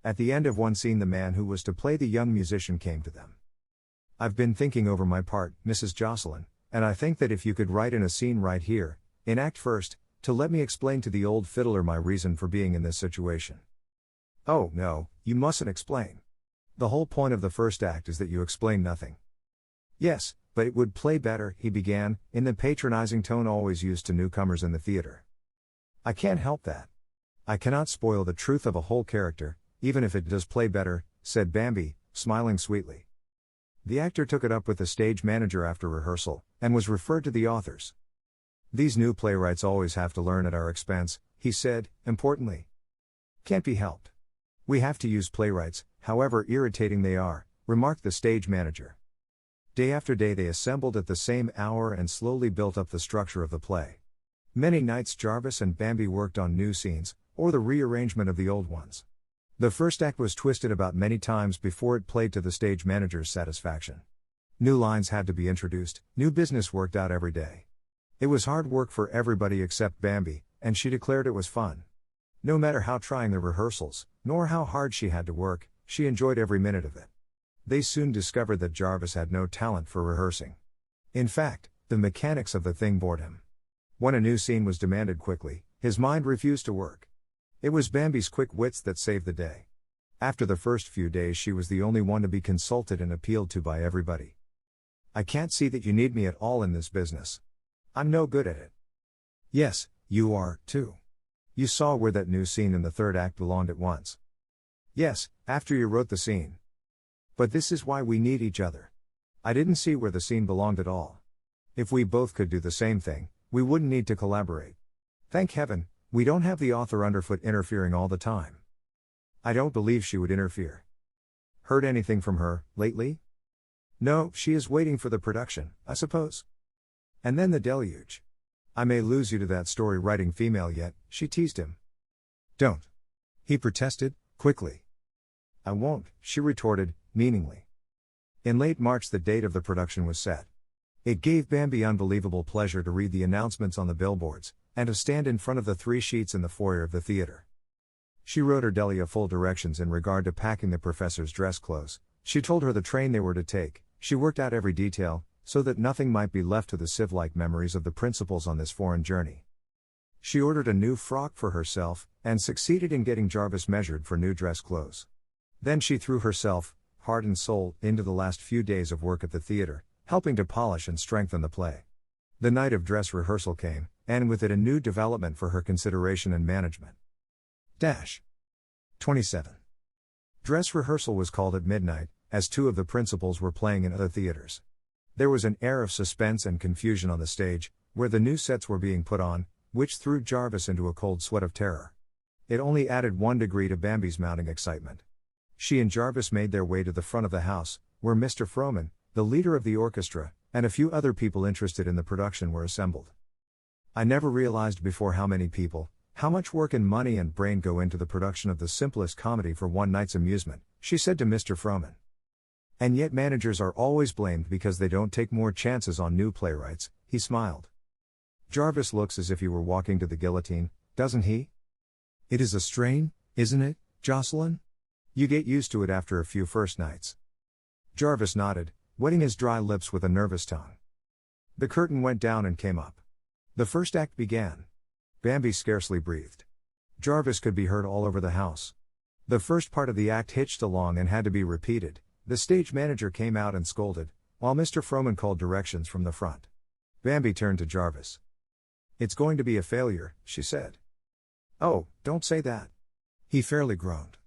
At the end of one scene the man who was to play the young musician came to them. I've been thinking over my part, Mrs. Jocelyn, and I think that if you could write in a scene right here, in Act First, to let me explain to the old fiddler my reason for being in this situation. Oh, no, you mustn't explain. The whole point of the first act is that you explain nothing. Yes, but it would play better, he began, in the patronizing tone always used to newcomers in the theater. I can't help that. I cannot spoil the truth of a whole character, even if it does play better, said Bambi, smiling sweetly. The actor took it up with the stage manager after rehearsal, and was referred to the authors. These new playwrights always have to learn at our expense, he said, importantly. Can't be helped. We have to use playwrights, however irritating they are, remarked the stage manager. Day after day they assembled at the same hour and slowly built up the structure of the play. Many nights Jarvis and Bambi worked on new scenes, or the rearrangement of the old ones. The first act was twisted about many times before it played to the stage manager's satisfaction. New lines had to be introduced, new business worked out every day. It was hard work for everybody except Bambi, and she declared it was fun. No matter how trying the rehearsals, nor how hard she had to work, she enjoyed every minute of it. They soon discovered that Jarvis had no talent for rehearsing. In fact, the mechanics of the thing bored him. When a new scene was demanded quickly, his mind refused to work. It was Bambi's quick wits that saved the day. After the first few days she was the only one to be consulted and appealed to by everybody. I can't see that you need me at all in this business. I'm no good at it. Yes, you are, too. You saw where that new scene in the third act belonged at once. Yes, after you wrote the scene. But this is why we need each other. I didn't see where the scene belonged at all. If we both could do the same thing, we wouldn't need to collaborate. Thank heaven, we don't have the author underfoot interfering all the time. I don't believe she would interfere. Heard anything from her, lately? No, she is waiting for the production, I suppose. And then the deluge. I may lose you to that story-writing female yet, she teased him. Don't. He protested, quickly. I won't, she retorted, meaningly. In late March the date of the production was set. It gave Bambi unbelievable pleasure to read the announcements on the billboards, and to stand in front of the 3 sheets in the foyer of the theater. She wrote Ardelia full directions in regard to packing the professor's dress clothes. She told her the train they were to take. She worked out every detail, so that nothing might be left to the sieve-like memories of the principals on this foreign journey. She ordered a new frock for herself, and succeeded in getting Jarvis measured for new dress clothes. Then she threw herself, heart and soul, into the last few days of work at the theater, helping to polish and strengthen the play. The night of dress rehearsal came, and with it a new development for her consideration and management. 27. Dress rehearsal was called at midnight, as 2 of the principals were playing in other theaters. There was an air of suspense and confusion on the stage, where the new sets were being put on, which threw Jarvis into a cold sweat of terror. It only added 1 degree to Bambi's mounting excitement. She and Jarvis made their way to the front of the house, where Mr. Frohman, the leader of the orchestra, and a few other people interested in the production were assembled. I never realized before how many people, how much work and money and brain go into the production of the simplest comedy for one night's amusement, she said to Mr. Frohman. And yet managers are always blamed because they don't take more chances on new playwrights, he smiled. Jarvis looks as if he were walking to the guillotine, doesn't he? It is a strain, isn't it, Jocelyn? You get used to it after a few first nights. Jarvis nodded, wetting his dry lips with a nervous tongue. The curtain went down and came up. The first act began. Bambi scarcely breathed. Jarvis could be heard all over the house. The first part of the act hitched along and had to be repeated. The stage manager came out and scolded, while Mr. Froman called directions from the front. Bambi turned to Jarvis. "It's going to be a failure," she said. "Oh, don't say that." He fairly groaned.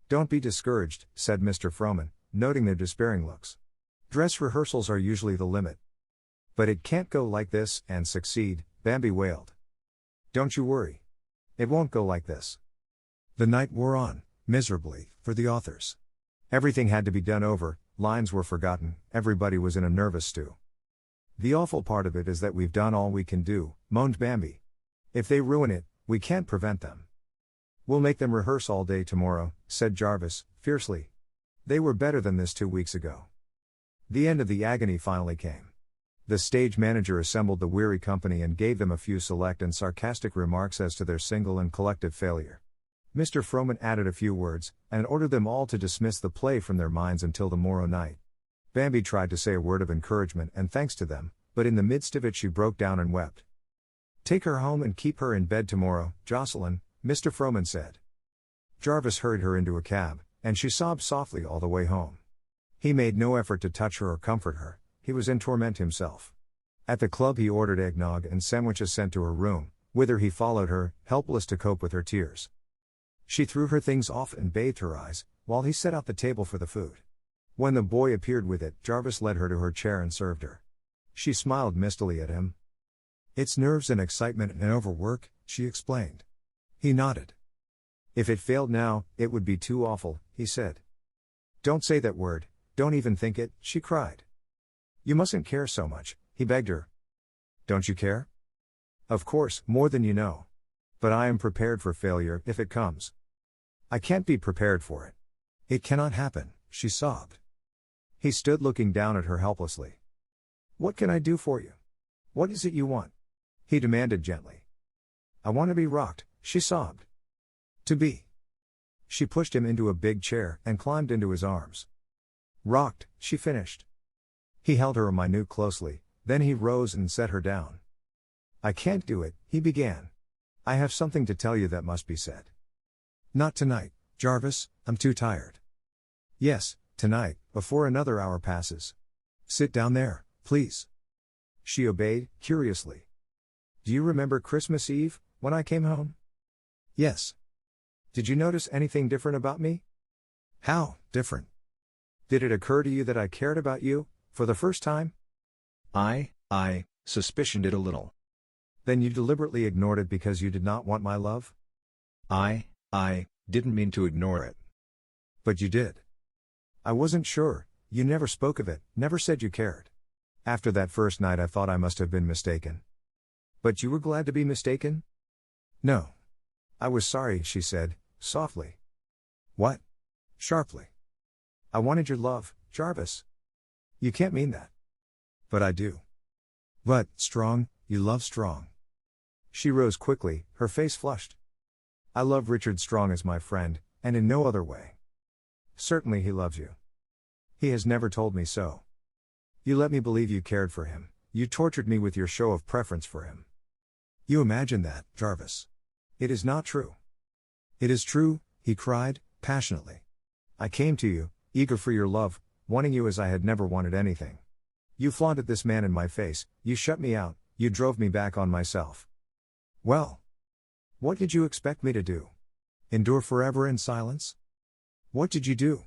"Don't be discouraged," said Mr. Froman, noting their despairing looks. "Dress rehearsals are usually the limit." "But it can't go like this and succeed," Bambi wailed. "Don't you worry. It won't go like this." The night wore on, miserably, for the authors. Everything had to be done over, lines were forgotten, everybody was in a nervous stew. "The awful part of it is that we've done all we can do," moaned Bambi. "If they ruin it, we can't prevent them." "We'll make them rehearse all day tomorrow," said Jarvis, fiercely. "They were better than this 2 weeks ago." The end of the agony finally came. The stage manager assembled the weary company and gave them a few select and sarcastic remarks as to their single and collective failure. Mr. Froman added a few words, and ordered them all to dismiss the play from their minds until the morrow night. Bambi tried to say a word of encouragement and thanks to them, but in the midst of it she broke down and wept. "Take her home and keep her in bed tomorrow, Jocelyn," Mr. Froman said. Jarvis hurried her into a cab, and she sobbed softly all the way home. He made no effort to touch her or comfort her, he was in torment himself. At the club he ordered eggnog and sandwiches sent to her room, whither he followed her, helpless to cope with her tears. She threw her things off and bathed her eyes, while he set out the table for the food. When the boy appeared with it, Jarvis led her to her chair and served her. She smiled mistily at him. "It's nerves and excitement and overwork," she explained. He nodded. "If it failed now, it would be too awful," he said. "Don't say that word, don't even think it," she cried. "You mustn't care so much," he begged her. "Don't you care?" "Of course, more than you know. But I am prepared for failure, if it comes." "I can't be prepared for it." "It cannot happen," she sobbed. He stood looking down at her helplessly. "What can I do for you? What is it you want?" he demanded gently. "I want to be rocked," she sobbed. "To be." She pushed him into a big chair and climbed into his arms. "Rocked," she finished. He held her minute closely, then he rose and set her down. "I can't do it," he began. "I have something to tell you that must be said." "Not tonight, Jarvis, I'm too tired." "Yes, tonight, before another hour passes." "Sit down there, please." She obeyed, curiously. "Do you remember Christmas Eve, when I came home?" "Yes." "Did you notice anything different about me?" "How, different?" "Did it occur to you that I cared about you, for the first time?" I suspicioned it a little." "Then you deliberately ignored it because you did not want my love?" I didn't mean to ignore it." "But you did." "I wasn't sure, you never spoke of it, never said you cared. After that first night I thought I must have been mistaken." "But you were glad to be mistaken?" "No. I was sorry," she said, softly. "What?" Sharply. "I wanted your love, Jarvis." "You can't mean that." "But I do." "But, Strong, you love Strong." She rose quickly, her face flushed. "I love Richard Strong as my friend, and in no other way." "Certainly he loves you." "He has never told me so." "You let me believe you cared for him, you tortured me with your show of preference for him." "You imagine that, Jarvis." "It is not true." "It is true," he cried, passionately. "I came to you, eager for your love, wanting you as I had never wanted anything. You flaunted this man in my face, you shut me out, you drove me back on myself. Well, what did you expect me to do? Endure forever in silence? What did you do?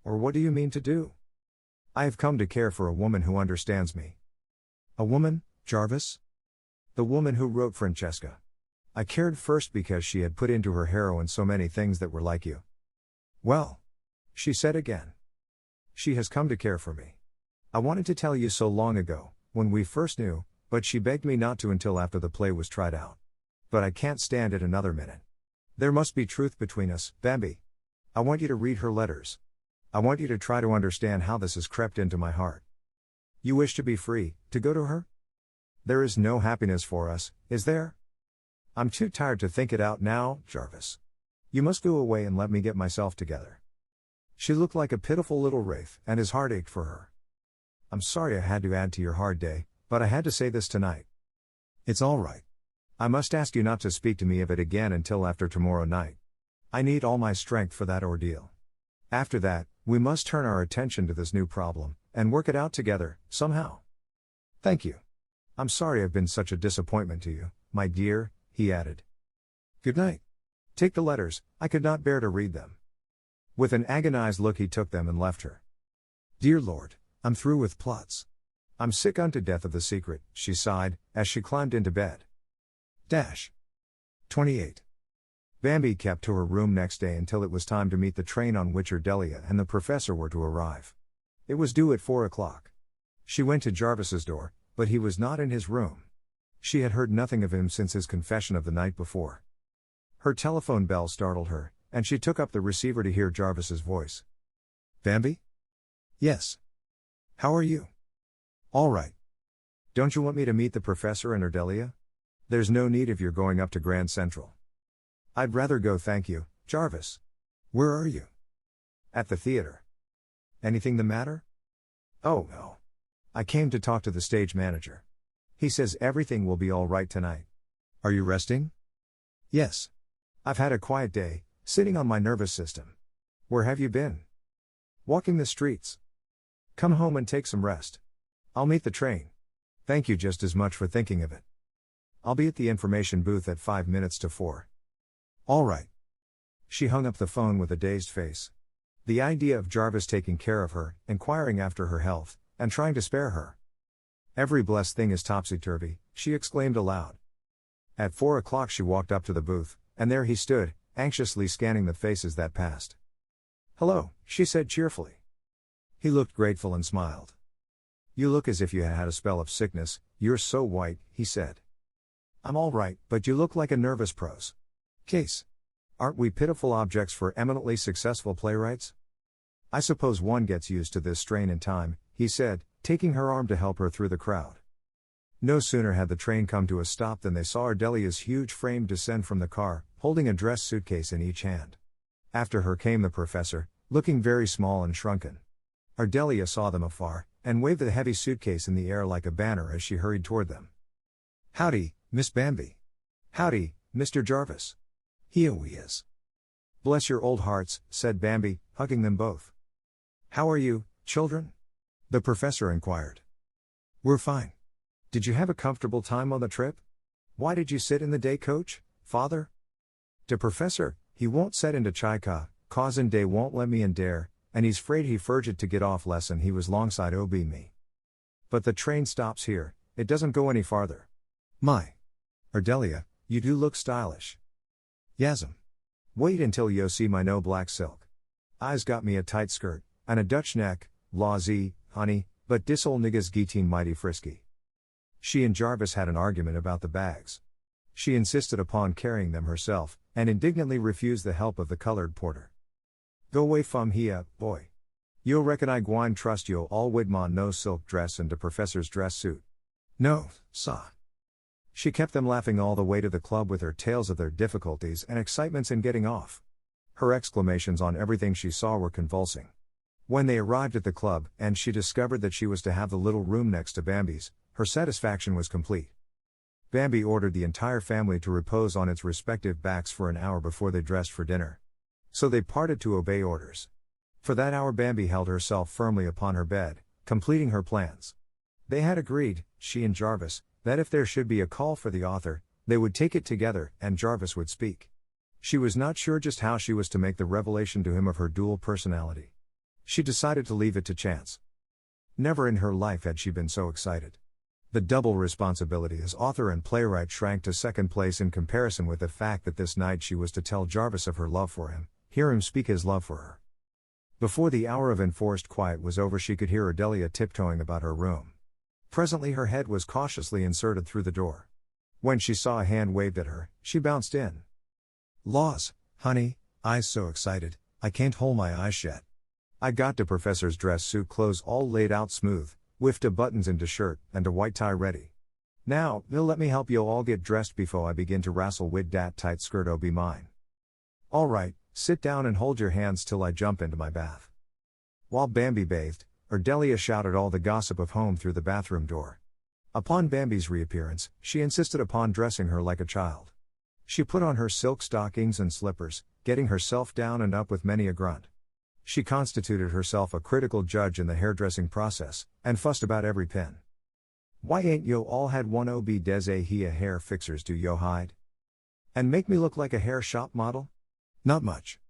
Or what do you mean to do? I have come to care for a woman who understands me." "A woman, Jarvis?" "The woman who wrote Francesca. I cared first because she had put into her heroine so many things that were like you." "Well," she said again. "She has come to care for me. I wanted to tell you so long ago, when we first knew, but she begged me not to until after the play was tried out. But I can't stand it another minute. There must be truth between us, Bambi. I want you to read her letters. I want you to try to understand how this has crept into my heart. You wish to be free, to go to her? There is no happiness for us, is there? I'm too tired to think it out now, Jarvis. You must go away and let me get myself together." She looked like a pitiful little wraith, and his heart ached for her. I'm sorry I had to add to your hard day, but I had to say this tonight. It's all right. I must ask you not to speak to me of it again until after tomorrow night. I need all my strength for that ordeal. After that, we must turn our attention to this new problem, and work it out together, somehow. Thank you. I'm sorry I've been such a disappointment to you, my dear, he added. Good night. Take the letters, I could not bear to read them. With an agonized look he took them and left her. Dear Lord, I'm through with plots. I'm sick unto death of the secret, she sighed, as she climbed into bed. 28. Bambi kept to her room next day until it was time to meet the train on which Ardelia and the professor were to arrive. It was due at 4 o'clock. She went to Jarvis's door, but he was not in his room. She had heard nothing of him since his confession of the night before. Her telephone bell startled her, and she took up the receiver to hear Jarvis's voice. Bambi? Yes. How are you? All right. Don't you want me to meet the professor and Ardelia? There's no need if you're going up to Grand Central. I'd rather go, thank you, Jarvis. Where are you? At the theater. Anything the matter? Oh no. I came to talk to the stage manager. He says everything will be all right tonight. Are you resting? Yes. I've had a quiet day, sitting on my nervous system. Where have you been? Walking the streets. Come home and take some rest. I'll meet the train. Thank you just as much for thinking of it. I'll be at the information booth at 5 minutes to 4. All right. She hung up the phone with a dazed face. The idea of Jarvis taking care of her, inquiring after her health, and trying to spare her. Every blessed thing is topsy-turvy, she exclaimed aloud. At 4 o'clock she walked up to the booth, and there he stood, anxiously scanning the faces that passed. Hello, she said cheerfully. He looked grateful and smiled. You look as if you had had a spell of sickness, you're so white, he said. I'm all right, but you look like a nervous prose. Case. Aren't we pitiful objects for eminently successful playwrights? I suppose one gets used to this strain in time, he said, taking her arm to help her through the crowd. No sooner had the train come to a stop than they saw Ardelia's huge frame descend from the car, holding a dress suitcase in each hand. After her came the professor, looking very small and shrunken. Ardelia saw them afar, and waved the heavy suitcase in the air like a banner as she hurried toward them. Howdy, Miss Bambi. Howdy, Mr. Jarvis. Here we is. Bless your old hearts, said Bambi, hugging them both. How are you, children? The professor inquired. We're fine. Did you have a comfortable time on the trip? Why did you sit in the day coach, father? De professor, he won't set into Chaika, causin day won't let me in dare, and he's afraid he furged to get off lesson he was longside ob me. But the train stops here, it doesn't go any farther. My. Ardelia, you do look stylish. Yasm. Wait until yo see my no black silk. I's got me a tight skirt, and a Dutch neck, law-zee, honey, but dis ol niggas geeteen mighty frisky. She and Jarvis had an argument about the bags. She insisted upon carrying them herself, and indignantly refused the help of the colored porter. Go away from here, boy. Yo reckon I gwine trust yo all wid mon no silk dress and de professor's dress suit. No, sah. She kept them laughing all the way to the club with her tales of their difficulties and excitements in getting off. Her exclamations on everything she saw were convulsing. When they arrived at the club, and she discovered that she was to have the little room next to Bambi's, her satisfaction was complete. Bambi ordered the entire family to repose on its respective backs for an hour before they dressed for dinner. So they parted to obey orders. For that hour Bambi held herself firmly upon her bed, completing her plans. They had agreed, she and Jarvis, that if there should be a call for the author, they would take it together, and Jarvis would speak. She was not sure just how she was to make the revelation to him of her dual personality. She decided to leave it to chance. Never in her life had she been so excited. The double responsibility as author and playwright shrank to second place in comparison with the fact that this night she was to tell Jarvis of her love for him, hear him speak his love for her. Before the hour of enforced quiet was over she could hear Ardelia tiptoeing about her room. Presently her head was cautiously inserted through the door. When she saw a hand waved at her, she bounced in. Laws, honey, I's so excited, I can't hold my eyes shut. I got de professor's dress suit clothes all laid out smooth, with de buttons in de shirt, and de white tie ready. Now, they'll let me help yo all get dressed before I begin to wrastle wid dat tight skirt oh be mine. All right, sit down and hold your hands till I jump into my bath. While Bambi bathed, Ardelia shouted all the gossip of home through the bathroom door. Upon Bambi's reappearance, she insisted upon dressing her like a child. She put on her silk stockings and slippers, getting herself down and up with many a grunt. She constituted herself a critical judge in the hairdressing process, and fussed about every pin. "Why ain't yo all had one ob des a hair fixers do yo hide? And make me look like a hair shop model? Not much.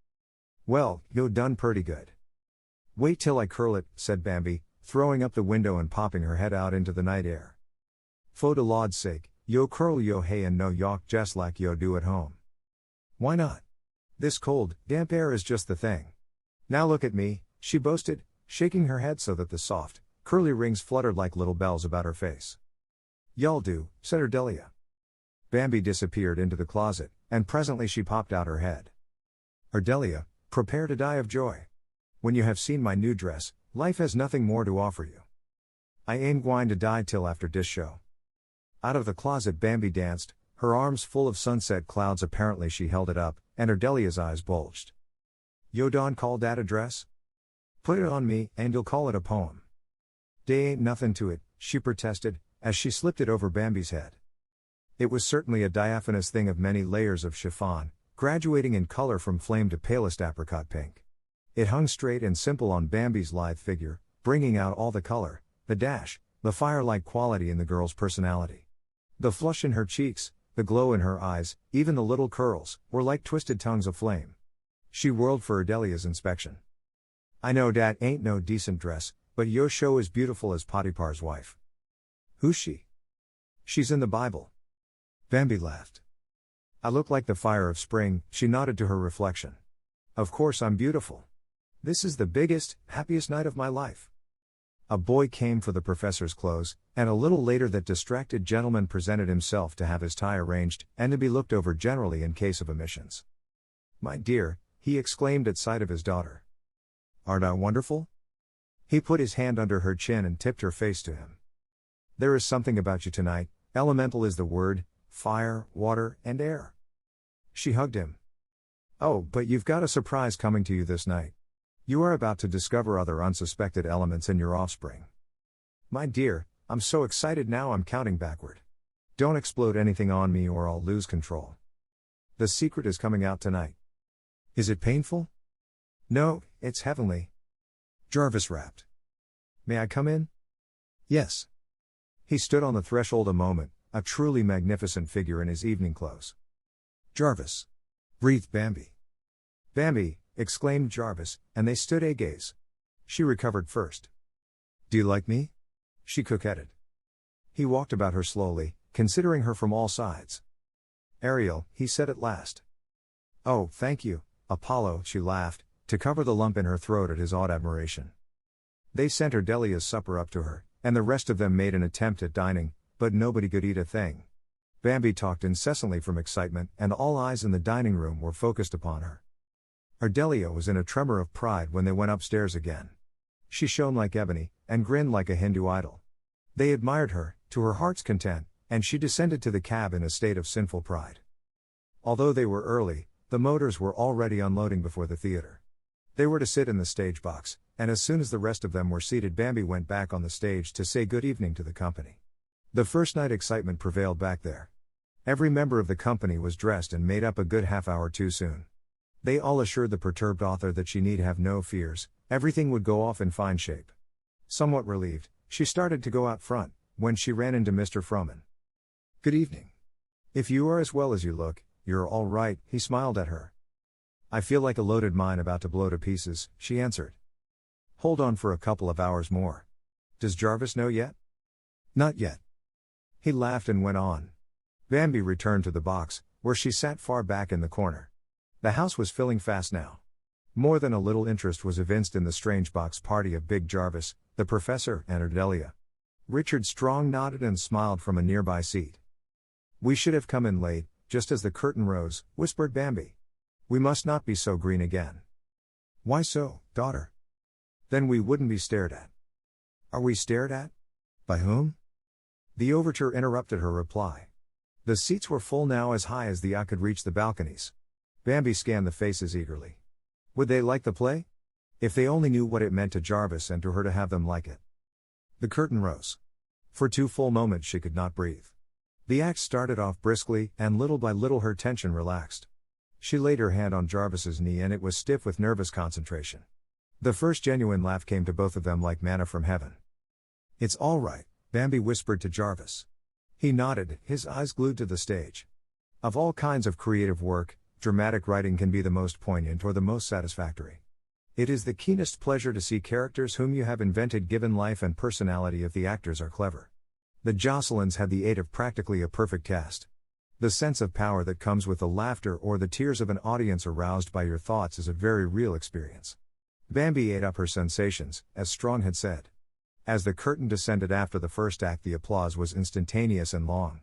Well, yo done purty good. Wait till I curl it," said Bambi, throwing up the window and popping her head out into the night air. "Fo de Lawd's sake, yo curl yo hay and no yawk just like yo do at home. Why not? This cold, damp air is just the thing. Now look at me," she boasted, shaking her head so that the soft, curly rings fluttered like little bells about her face. "Y'all do," said Ardelia. Bambi disappeared into the closet, and presently she popped out her head. "Ardelia, prepare to die of joy. When you have seen my new dress, life has nothing more to offer you. I ain't gwine to die till after dis show." Out of the closet Bambi danced, her arms full of sunset clouds. Apparently she held it up, and Ardelia's eyes bulged. "Yo don call dat a dress? Put it on me, and you'll call it a poem." "Dey ain't nothing to it," she protested, as she slipped it over Bambi's head. It was certainly a diaphanous thing of many layers of chiffon, graduating in color from flame to palest apricot pink. It hung straight and simple on Bambi's lithe figure, bringing out all the color, the dash, the fire-like quality in the girl's personality. The flush in her cheeks, the glow in her eyes, even the little curls, were like twisted tongues of flame. She whirled for Ardelia's inspection. "I know dat ain't no decent dress, but yo show is beautiful as Potiphar's wife." "Who's she?" "She's in the Bible." Bambi laughed. "I look like the fire of spring," she nodded to her reflection. "Of course I'm beautiful. This is the biggest, happiest night of my life." A boy came for the professor's clothes, and a little later that distracted gentleman presented himself to have his tie arranged, and to be looked over generally in case of omissions. "My dear," he exclaimed at sight of his daughter. "Art I wonderful?" He put his hand under her chin and tipped her face to him. "There is something about you tonight, elemental is the word, fire, water, and air." She hugged him. "Oh, but you've got a surprise coming to you this night. You are about to discover other unsuspected elements in your offspring." "My dear, I'm so excited now I'm counting backward. Don't explode anything on me or I'll lose control. The secret is coming out tonight." "Is it painful?" "No, it's heavenly." Jarvis rapped. "May I come in?" "Yes." He stood on the threshold a moment, a truly magnificent figure in his evening clothes. "Jarvis!" breathed Bambi. "Bambi!" exclaimed Jarvis, and they stood a gaze. She recovered first. "Do you like me?" she coquetted. He walked about her slowly, considering her from all sides. "Ariel," he said at last. "Oh, thank you, Apollo," she laughed, to cover the lump in her throat at his awed admiration. They sent Ardelia's supper up to her, and the rest of them made an attempt at dining, but nobody could eat a thing. Bambi talked incessantly from excitement, and all eyes in the dining room were focused upon her. Ardelia was in a tremor of pride when they went upstairs again. She shone like ebony, and grinned like a Hindu idol. They admired her, to her heart's content, and she descended to the cab in a state of sinful pride. Although they were early, the motors were already unloading before the theater. They were to sit in the stage box, and as soon as the rest of them were seated Bambi went back on the stage to say good evening to the company. The first night excitement prevailed back there. Every member of the company was dressed and made up a good half hour too soon. They all assured the perturbed author that she need have no fears, everything would go off in fine shape. Somewhat relieved, she started to go out front, when she ran into Mr. Frohman. "Good evening. If you are as well as you look, you're all right," he smiled at her. "I feel like a loaded mine about to blow to pieces," she answered. "Hold on for a couple of hours more. Does Jarvis know yet?" "Not yet." He laughed and went on. Bambi returned to the box, where she sat far back in the corner. The house was filling fast now. More than a little interest was evinced in the strange box party of Big Jarvis, the professor, and Ardelia. Richard Strong nodded and smiled from a nearby seat. "We should have come in late, just as the curtain rose," whispered Bambi. "We must not be so green again." "Why so, daughter?" "Then we wouldn't be stared at." "Are we stared at? By whom?" The overture interrupted her reply. The seats were full now, as high as the eye could reach the balconies. Bambi scanned the faces eagerly. Would they like the play? If they only knew what it meant to Jarvis and to her to have them like it. The curtain rose. For 2 full moments she could not breathe. The act started off briskly, and little by little her tension relaxed. She laid her hand on Jarvis's knee and it was stiff with nervous concentration. The first genuine laugh came to both of them like manna from heaven. "It's all right," Bambi whispered to Jarvis. He nodded, his eyes glued to the stage. Of all kinds of creative work, dramatic writing can be the most poignant or the most satisfactory. It is the keenest pleasure to see characters whom you have invented given life and personality if the actors are clever. The Joscelins had the aid of practically a perfect cast. The sense of power that comes with the laughter or the tears of an audience aroused by your thoughts is a very real experience. Bambi ate up her sensations, as Strong had said. As the curtain descended after the first act, the applause was instantaneous and long.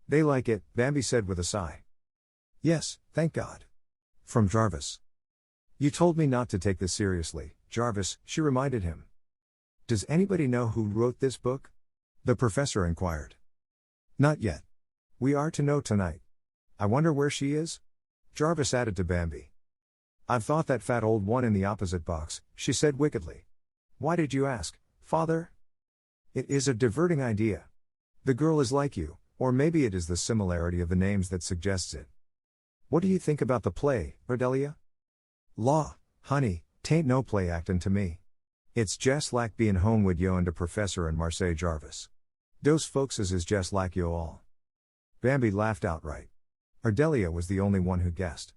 "They like it," Bambi said with a sigh. "Yes, thank God." From Jarvis. "You told me not to take this seriously, Jarvis," she reminded him. "Does anybody know who wrote this book?" the professor inquired. "Not yet. We are to know tonight. I wonder where she is?" Jarvis added to Bambi. "I've thought that fat old one in the opposite box," she said wickedly. "Why did you ask, Father?" "It is a diverting idea. The girl is like you, or maybe it is the similarity of the names that suggests it. What do you think about the play, Ardelia?" "Law, honey, tain't no play actin' to me. It's jes' like bein' home wid yo and de professor and Marseille Jarvis. Dose folkses is jes' like yo all." Bambi laughed outright. Ardelia was the only one who guessed.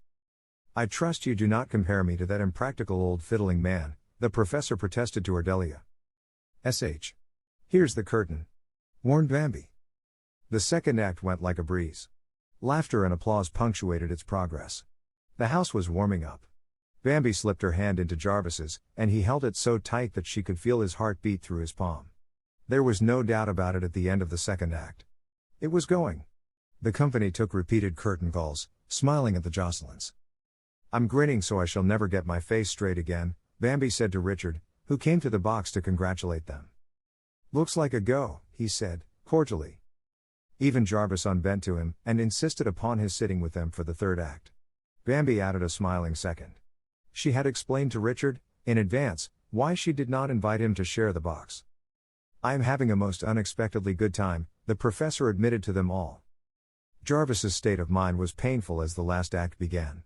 "I trust you do not compare me to that impractical old fiddling man," the professor protested to Ardelia. "Sh. Here's the curtain," warned Bambi. The second act went like a breeze. Laughter and applause punctuated its progress. The house was warming up. Bambi slipped her hand into Jarvis's, and he held it so tight that she could feel his heart beat through his palm. There was no doubt about it at the end of the second act. It was going. The company took repeated curtain calls, smiling at the Joscelins. "I'm grinning so I shall never get my face straight again," Bambi said to Richard, who came to the box to congratulate them. "Looks like a go," he said, cordially. Even Jarvis unbent to him, and insisted upon his sitting with them for the third act. Bambi added a smiling second. She had explained to Richard, in advance, why she did not invite him to share the box. "I am having a most unexpectedly good time," the professor admitted to them all. Jarvis's state of mind was painful as the last act began.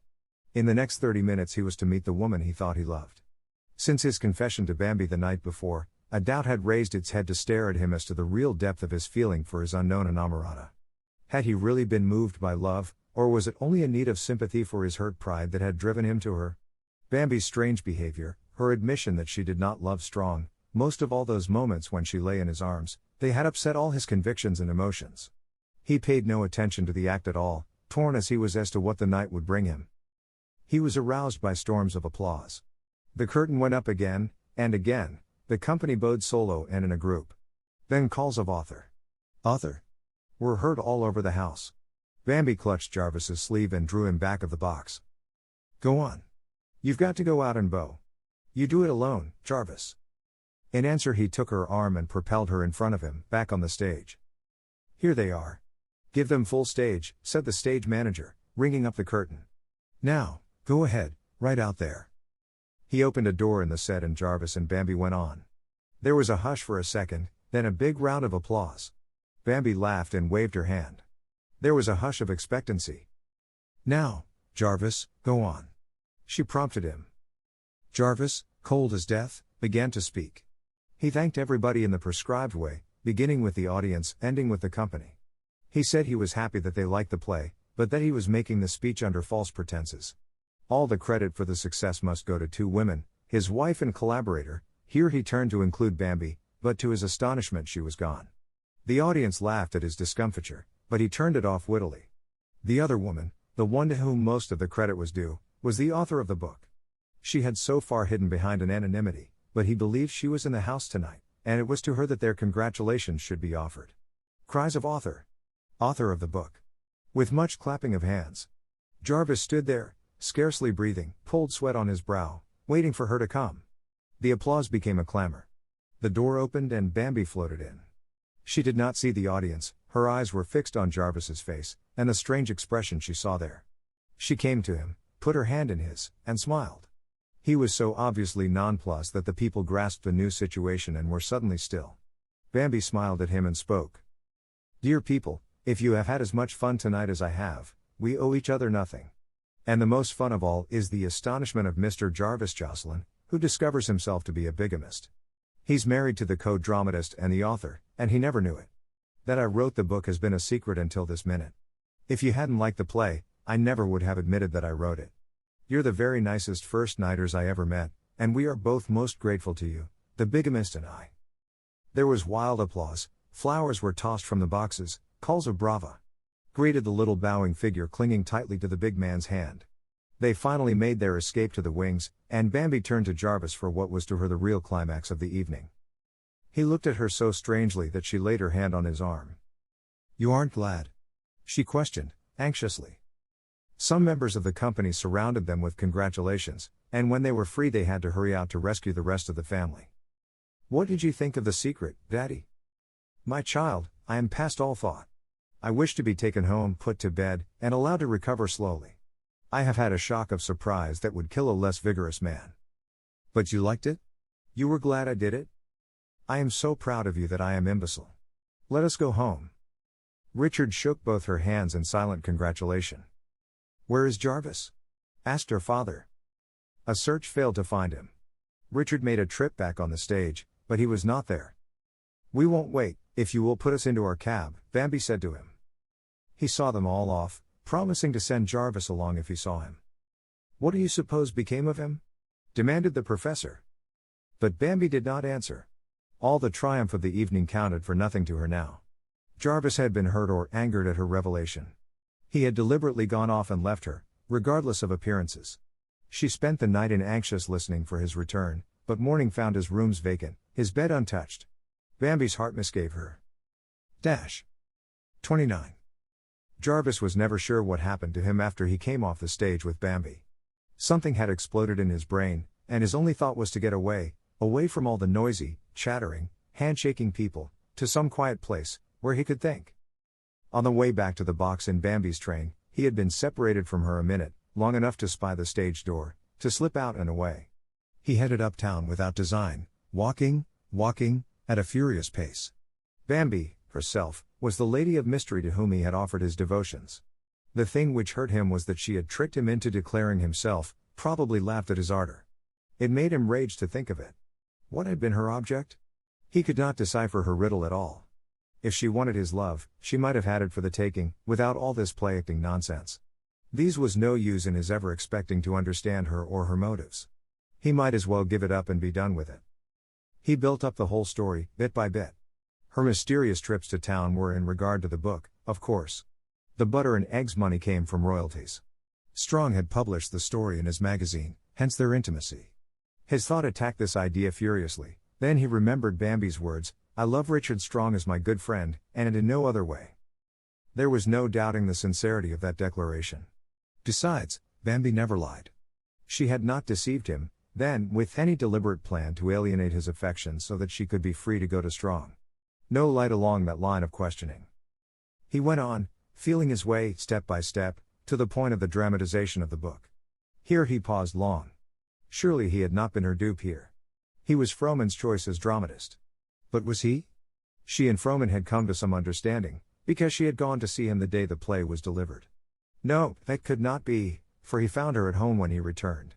In the next 30 minutes he was to meet the woman he thought he loved. Since his confession to Bambi the night before, a doubt had raised its head to stare at him as to the real depth of his feeling for his unknown inamorata. Had he really been moved by love, or was it only a need of sympathy for his hurt pride that had driven him to her? Bambi's strange behavior, her admission that she did not love Strong, most of all those moments when she lay in his arms, they had upset all his convictions and emotions. He paid no attention to the act at all, torn as he was as to what the night would bring him. He was aroused by storms of applause. The curtain went up again, and again, the company bowed solo and in a group. Then calls of "Author! Author!" were heard all over the house. Bambi clutched Jarvis's sleeve and drew him back of the box. "Go on. You've got to go out and bow. You do it alone, Jarvis." In answer he took her arm and propelled her in front of him, back on the stage. "Here they are. Give them full stage," said the stage manager, ringing up the curtain. "Now, go ahead, right out there." He opened a door in the set and Jarvis and Bambi went on. There was a hush for a second, then a big round of applause. Bambi laughed and waved her hand. There was a hush of expectancy. "Now, Jarvis, go on," she prompted him. Jarvis, cold as death, began to speak. He thanked everybody in the prescribed way, beginning with the audience, ending with the company. He said he was happy that they liked the play, but that he was making the speech under false pretenses. All the credit for the success must go to 2 women, his wife and collaborator. Here he turned to include Bambi, but to his astonishment she was gone. The audience laughed at his discomfiture, but he turned it off wittily. The other woman, the one to whom most of the credit was due, was the author of the book. She had so far hidden behind an anonymity, but he believed she was in the house tonight, and it was to her that their congratulations should be offered. Cries of "Author! Author of the book!" with much clapping of hands. Jarvis stood there, scarcely breathing, cold sweat on his brow, waiting for her to come. The applause became a clamor. The door opened and Bambi floated in. She did not see the audience, her eyes were fixed on Jarvis's face, and the strange expression she saw there. She came to him, put her hand in his, and smiled. He was so obviously nonplussed that the people grasped the new situation and were suddenly still. Bambi smiled at him and spoke. "Dear people, if you have had as much fun tonight as I have, we owe each other nothing. And the most fun of all is the astonishment of Mr. Jarvis Jocelyn, who discovers himself to be a bigamist. He's married to the co-dramatist and the author, and he never knew it. That I wrote the book has been a secret until this minute. If you hadn't liked the play, I never would have admitted that I wrote it. You're the very nicest first-nighters I ever met, and we are both most grateful to you, the bigamist and I." There was wild applause, flowers were tossed from the boxes, calls of brava greeted the little bowing figure clinging tightly to the big man's hand. They finally made their escape to the wings, and Bambi turned to Jarvis for what was to her the real climax of the evening. He looked at her so strangely that she laid her hand on his arm. "You aren't glad?" she questioned, anxiously. Some members of the company surrounded them with congratulations, and when they were free they had to hurry out to rescue the rest of the family. "What did you think of the secret, Daddy?" "My child, I am past all thought. I wish to be taken home, put to bed, and allowed to recover slowly. I have had a shock of surprise that would kill a less vigorous man." "But you liked it? You were glad I did it? I am so proud of you that I am imbecile. Let us go home." Richard shook both her hands in silent congratulation. "Where is Jarvis?" asked her father. A search failed to find him. Richard made a trip back on the stage, but he was not there. "We won't wait, if you will put us into our cab," Bambi said to him. He saw them all off, promising to send Jarvis along if he saw him. "What do you suppose became of him?" demanded the professor. But Bambi did not answer. All the triumph of the evening counted for nothing to her now. Jarvis had been hurt or angered at her revelation. He had deliberately gone off and left her, regardless of appearances. She spent the night in anxious listening for his return, but morning found his rooms vacant, his bed untouched. Bambi's heart misgave her. 29. Jarvis was never sure what happened to him after he came off the stage with Bambi. Something had exploded in his brain, and his only thought was to get away from all the noisy, chattering, handshaking people, to some quiet place, where he could think. On the way back to the box in Bambi's train, he had been separated from her a minute, long enough to spy the stage door, to slip out and away. He headed uptown without design, walking, at a furious pace. Bambi, herself, was the lady of mystery to whom he had offered his devotions. The thing which hurt him was that she had tricked him into declaring himself, probably laughed at his ardor. It made him rage to think of it. What had been her object? He could not decipher her riddle at all. If she wanted his love, she might have had it for the taking, without all this play-acting nonsense. These was no use in his ever expecting to understand her or her motives. He might as well give it up and be done with it. He built up the whole story, bit by bit. Her mysterious trips to town were in regard to the book, of course. The butter and eggs money came from royalties. Strong had published the story in his magazine, hence their intimacy. His thought attacked this idea furiously, then he remembered Bambi's words, "I love Richard Strong as my good friend, and in no other way." There was no doubting the sincerity of that declaration. Besides, Bambi never lied. She had not deceived him, then, with any deliberate plan to alienate his affections so that she could be free to go to Strong. No light along that line of questioning. He went on, feeling his way, step by step, to the point of the dramatization of the book. Here he paused long. Surely he had not been her dupe here. He was Frohman's choice as dramatist. But was he? She and Frohman had come to some understanding, because she had gone to see him the day the play was delivered. No, that could not be, for he found her at home when he returned.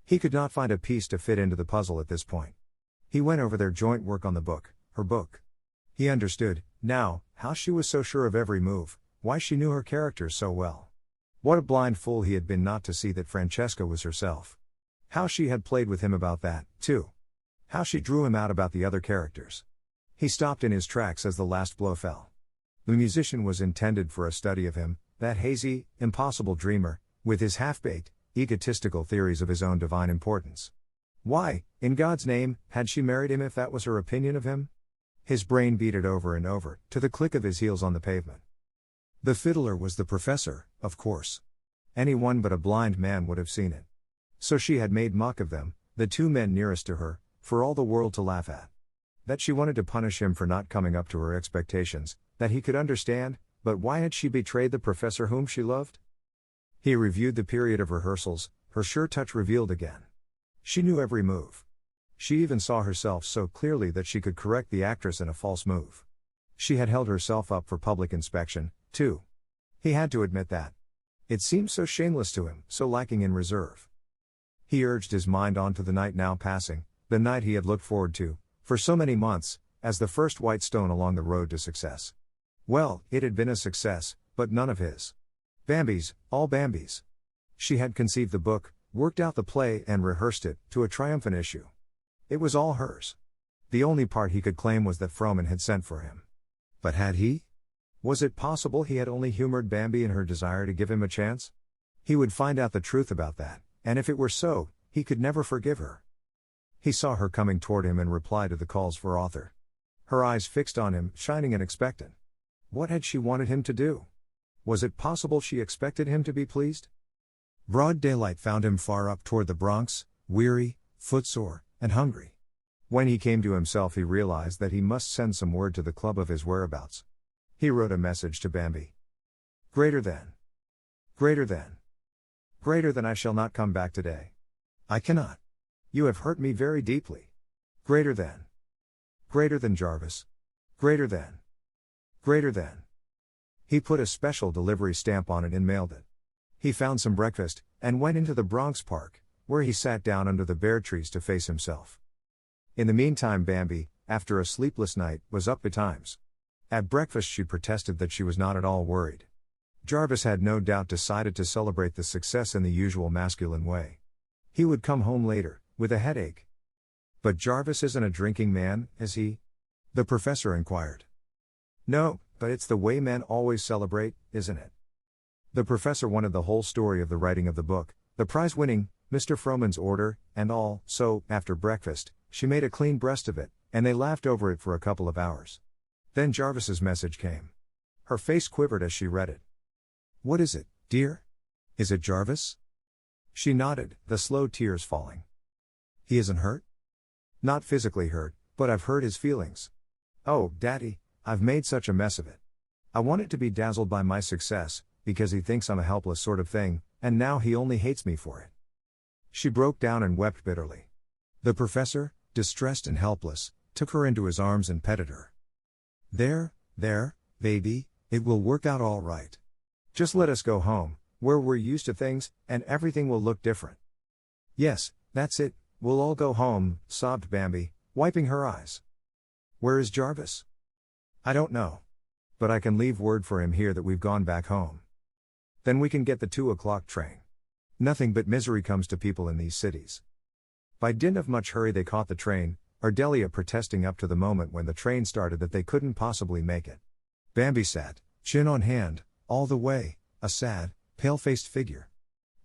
He could not find a piece to fit into the puzzle at this point. He went over their joint work on the book, her book. He understood, now, how she was so sure of every move, why she knew her characters so well. What a blind fool he had been not to see that Francesca was herself. How she had played with him about that, too. How she drew him out about the other characters. He stopped in his tracks as the last blow fell. The musician was intended for a study of him, that hazy, impossible dreamer, with his half-baked, egotistical theories of his own divine importance. Why, in God's name, had she married him if that was her opinion of him? His brain beat it over and over, to the click of his heels on the pavement. The fiddler was the professor, of course. Anyone but a blind man would have seen it. So she had made mock of them, the two men nearest to her, for all the world to laugh at. That she wanted to punish him for not coming up to her expectations, that he could understand, but why had she betrayed the professor whom she loved? He reviewed the period of rehearsals, her sure touch revealed again. She knew every move. She even saw herself so clearly that she could correct the actress in a false move. She had held herself up for public inspection, too. He had to admit that. It seemed so shameless to him, so lacking in reserve. He urged his mind on to the night now passing, the night he had looked forward to, for so many months, as the first white stone along the road to success. Well, it had been a success, but none of his. Bambi's, all Bambi's. She had conceived the book, worked out the play and rehearsed it, to a triumphant issue. It was all hers. The only part he could claim was that Frohman had sent for him. But had he? Was it possible he had only humored Bambi in her desire to give him a chance? He would find out the truth about that, and if it were so, he could never forgive her. He saw her coming toward him in reply to the calls for author. Her eyes fixed on him, shining and expectant. What had she wanted him to do? Was it possible she expected him to be pleased? Broad daylight found him far up toward the Bronx, weary, footsore, and hungry. When he came to himself, he realized that he must send some word to the club of his whereabouts. He wrote a message to Bambi. Greater than. Greater than. Greater than I shall not come back today. I cannot. You have hurt me very deeply. Greater than. Greater than Jarvis. Greater than. Greater than. He put a special delivery stamp on it and mailed it. He found some breakfast, and went into the Bronx Park, where he sat down under the bare trees to face himself. In the meantime, Bambi, after a sleepless night, was up betimes. At breakfast she protested that she was not at all worried. Jarvis had no doubt decided to celebrate the success in the usual masculine way. He would come home later, with a headache. But Jarvis isn't a drinking man, is he? The professor inquired. No, but it's the way men always celebrate, isn't it? The professor wanted the whole story of the writing of the book, the prize-winning, Mr. Frohman's order, and all, so, after breakfast, she made a clean breast of it, and they laughed over it for a couple of hours. Then Jarvis's message came. Her face quivered as she read it. What is it, dear? Is it Jarvis? She nodded, the slow tears falling. He isn't hurt? Not physically hurt, but I've hurt his feelings. Oh, Daddy, I've made such a mess of it. I wanted to be dazzled by my success, because he thinks I'm a helpless sort of thing, and now he only hates me for it. She broke down and wept bitterly. The professor, distressed and helpless, took her into his arms and petted her. There, baby, it will work out all right. Just let us go home, where we're used to things, and everything will look different. Yes, that's it, we'll all go home, sobbed Bambi, wiping her eyes. Where is Jarvis? I don't know. But I can leave word for him here that we've gone back home. Then we can get the 2:00 train. Nothing but misery comes to people in these cities. By dint of much hurry they caught the train, Ardelia protesting up to the moment when the train started that they couldn't possibly make it. Bambi sat, chin on hand, all the way, a sad, pale-faced figure.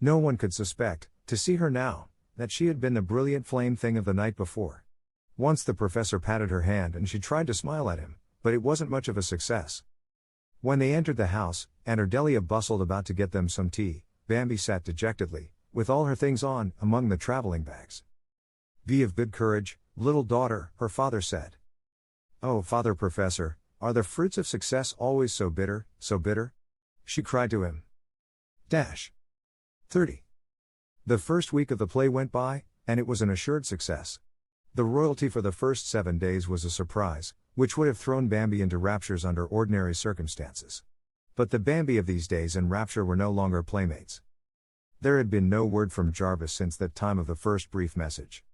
No one could suspect, to see her now, that she had been the brilliant flame thing of the night before. Once the professor patted her hand and she tried to smile at him, but it wasn't much of a success. When they entered the house, and Ardelia bustled about to get them some tea, Bambi sat dejectedly, with all her things on, among the traveling bags. Be of good courage, little daughter, her father said. Oh, Father Professor, are the fruits of success always so bitter, so bitter? She cried to him. 30. The first week of the play went by, and it was an assured success. The royalty for the first 7 days was a surprise, which would have thrown Bambi into raptures under ordinary circumstances. But the Bambi of these days and rapture were no longer playmates. There had been no word from Jarvis since that time of the first brief message.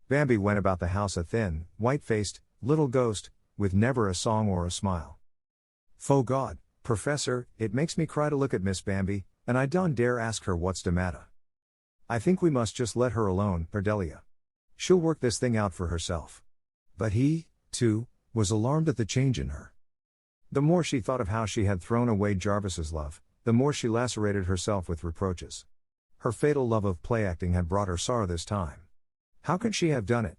Bambi went about the house a thin, white-faced, little ghost, with never a song or a smile. Fo God, Professor, it makes me cry to look at Miss Bambi, and I don't dare ask her what's de matter. I think we must just let her alone, Ardelia. She'll work this thing out for herself. But he, too, was alarmed at the change in her. The more she thought of how she had thrown away Jarvis's love, the more she lacerated herself with reproaches. Her fatal love of play acting had brought her sorrow this time. How could she have done it?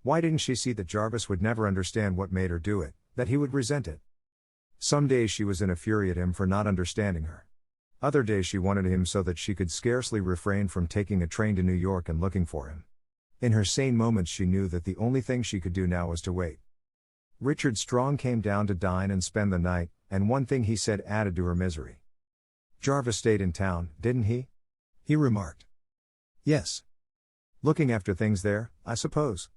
Why didn't she see that Jarvis would never understand what made her do it, that he would resent it? Some days she was in a fury at him for not understanding her. Other days she wanted him so that she could scarcely refrain from taking a train to New York and looking for him. In her sane moments she knew that the only thing she could do now was to wait. Richard Strong came down to dine and spend the night, and one thing he said added to her misery. Jarvis stayed in town, didn't he? He remarked. Yes. Looking after things there, I suppose.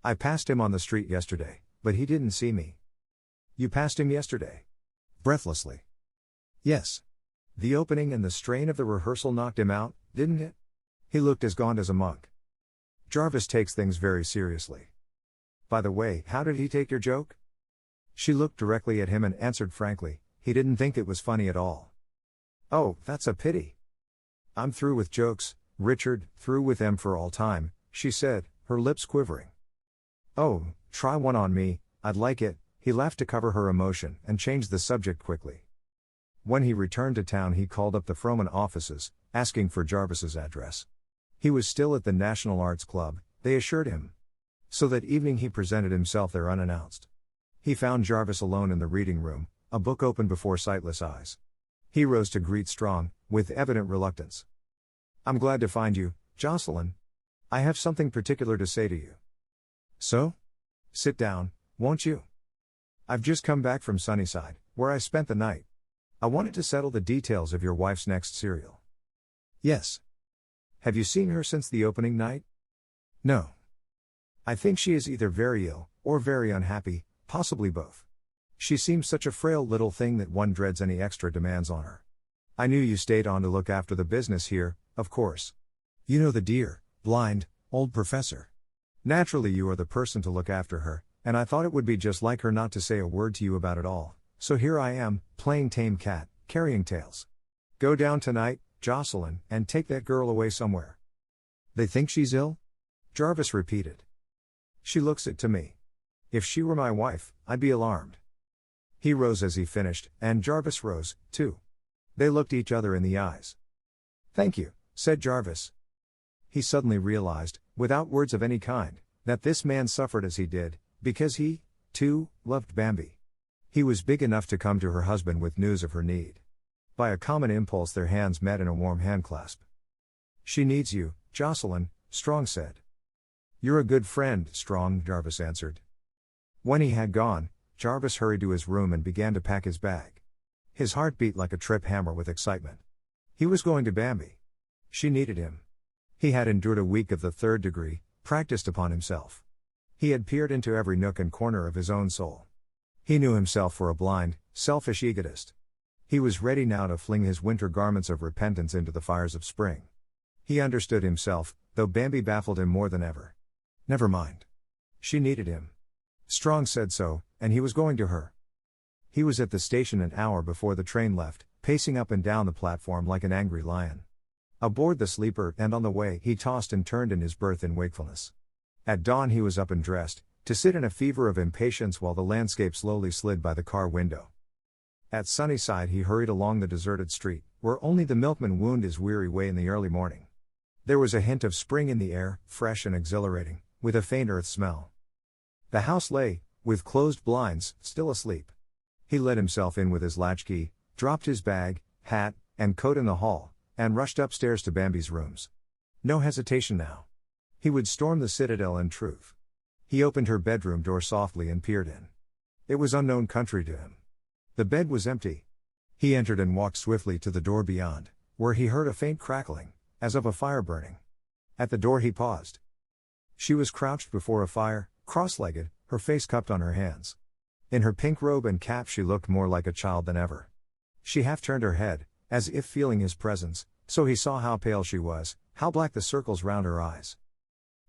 I passed him on the street yesterday, but he didn't see me. You passed him yesterday? Breathlessly. Yes. The opening and the strain of the rehearsal knocked him out, didn't it? He looked as gaunt as a monk. Jarvis takes things very seriously. By the way, how did he take your joke? She looked directly at him and answered frankly, he didn't think it was funny at all. Oh, that's a pity. I'm through with jokes, Richard, through with them for all time, she said, her lips quivering. Oh, try one on me, I'd like it, he laughed to cover her emotion and changed the subject quickly. When he returned to town he called up the Frohman offices, asking for Jarvis's address. He was still at the National Arts Club, they assured him. So that evening he presented himself there unannounced. He found Jarvis alone in the reading room, a book open before sightless eyes. He rose to greet Strong, with evident reluctance. I'm glad to find you, Jocelyn. I have something particular to say to you. So? Sit down, won't you? I've just come back from Sunnyside, where I spent the night. I wanted to settle the details of your wife's next serial. Yes. Have you seen her since the opening night? No. I think she is either very ill, or very unhappy, possibly both. She seems such a frail little thing that one dreads any extra demands on her. I knew you stayed on to look after the business here, of course. You know the dear, blind, old professor. Naturally you are the person to look after her, and I thought it would be just like her not to say a word to you about it all, so here I am, playing tame cat, carrying tales. Go down tonight, Jocelyn, and take that girl away somewhere. They think she's ill? Jarvis repeated. She looks it to me. If she were my wife, I'd be alarmed. He rose as he finished, and Jarvis rose, too. They looked each other in the eyes. Thank you, said Jarvis. He suddenly realized, without words of any kind, that this man suffered as he did, because he, too, loved Bambi. He was big enough to come to her husband with news of her need. By a common impulse their hands met in a warm handclasp. She needs you, Jocelyn, Strong said. You're a good friend, Strong, Jarvis answered. When he had gone, Jarvis hurried to his room and began to pack his bag. His heart beat like a trip hammer with excitement. He was going to Bambi. She needed him. He had endured a week of the 3rd degree, practiced upon himself. He had peered into every nook and corner of his own soul. He knew himself for a blind, selfish egotist. He was ready now to fling his winter garments of repentance into the fires of spring. He understood himself, though Bambi baffled him more than ever. Never mind. She needed him. Strong said so, and he was going to her. He was at the station an hour before the train left, pacing up and down the platform like an angry lion. Aboard the sleeper and on the way he tossed and turned in his berth in wakefulness. At dawn he was up and dressed, to sit in a fever of impatience while the landscape slowly slid by the car window. At Sunnyside he hurried along the deserted street, where only the milkman wound his weary way in the early morning. There was a hint of spring in the air, fresh and exhilarating, with a faint earth smell. The house lay, with closed blinds, still asleep. He let himself in with his latchkey, dropped his bag, hat, and coat in the hall, and rushed upstairs to Bambi's rooms. No hesitation now. He would storm the citadel in truth. He opened her bedroom door softly and peered in. It was unknown country to him. The bed was empty. He entered and walked swiftly to the door beyond, where he heard a faint crackling, as of a fire burning. At the door he paused. She was crouched before a fire, cross-legged, her face cupped on her hands. In her pink robe and cap she looked more like a child than ever. She half turned her head, as if feeling his presence, so he saw how pale she was, how black the circles round her eyes.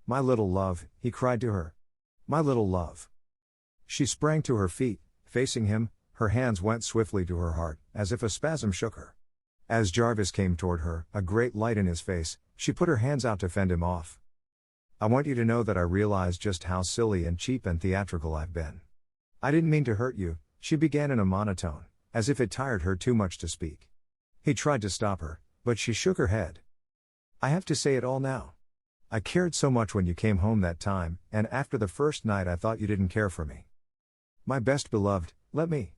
My little love, he cried to her. My little love. She sprang to her feet, facing him, her hands went swiftly to her heart, as if a spasm shook her. As Jarvis came toward her, a great light in his face, she put her hands out to fend him off. I want you to know that I realize just how silly and cheap and theatrical I've been. I didn't mean to hurt you, she began in a monotone, as if it tired her too much to speak. He tried to stop her, but she shook her head. I have to say it all now. I cared so much when you came home that time, and after the first night I thought you didn't care for me. My best beloved, let me.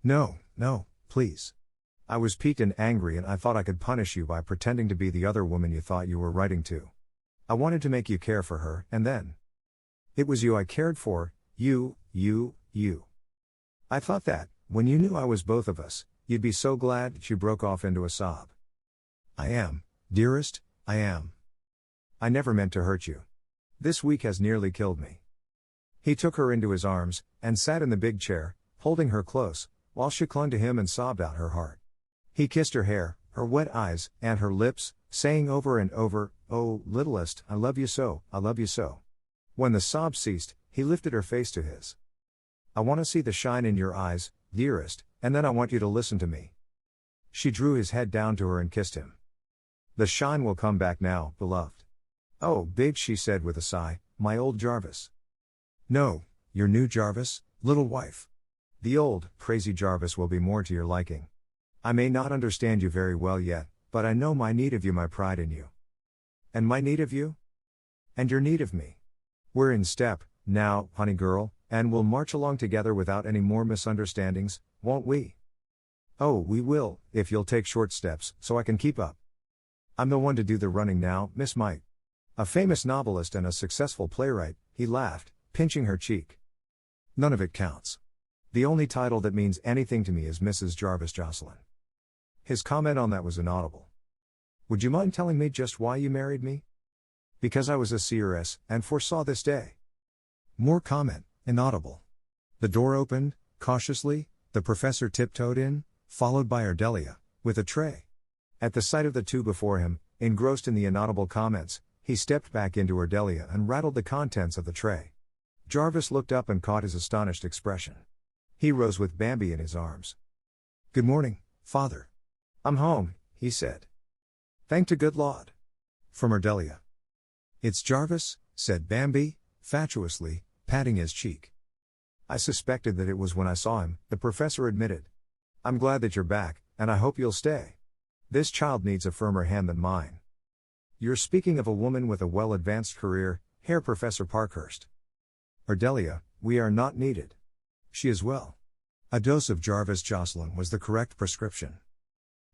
No, please. I was piqued and angry and I thought I could punish you by pretending to be the other woman you thought you were writing to. I wanted to make you care for her, and then. It was you I cared for, you. I thought that, when you knew I was both of us, you'd be so glad, she broke off into a sob. I am, dearest, I am. I never meant to hurt you. This week has nearly killed me. He took her into his arms, and sat in the big chair, holding her close, while she clung to him and sobbed out her heart. He kissed her hair, her wet eyes, and her lips, saying over and over, "Oh, littlest, I love you so, I love you so." When the sobs ceased, he lifted her face to his. "I want to see the shine in your eyes, dearest, and then I want you to listen to me." She drew his head down to her and kissed him. "The shine will come back now, beloved." "Oh, big," she said with a sigh, "my old Jarvis." "No, your new Jarvis, little wife. The old, crazy Jarvis will be more to your liking. I may not understand you very well yet, but I know my need of you, my pride in you. And my need of you? And your need of me. We're in step, now, honey girl, and we'll march along together without any more misunderstandings, won't we? Oh, we will, if you'll take short steps, so I can keep up. I'm the one to do the running now, Miss Might. A famous novelist and a successful playwright," he laughed, pinching her cheek. "None of it counts. The only title that means anything to me is Mrs. Jarvis Jocelyn." His comment on that was inaudible. "Would you mind telling me just why you married me?" "Because I was a seeress, and foresaw this day." More comment, inaudible. The door opened, cautiously, the professor tiptoed in, followed by Ardelia, with a tray. At the sight of the two before him, engrossed in the inaudible comments, he stepped back into Ardelia and rattled the contents of the tray. Jarvis looked up and caught his astonished expression. He rose with Bambi in his arms. "Good morning, father." "I'm home," he said. "Thank to good Lord." From Ardelia. "It's Jarvis," said Bambi, fatuously, patting his cheek. "I suspected that it was when I saw him," the professor admitted. "I'm glad that you're back, and I hope you'll stay. This child needs a firmer hand than mine." "You're speaking of a woman with a well-advanced career, Herr Professor Parkhurst." "Ardelia, we are not needed. She is well." A dose of Jarvis Jocelyn was the correct prescription.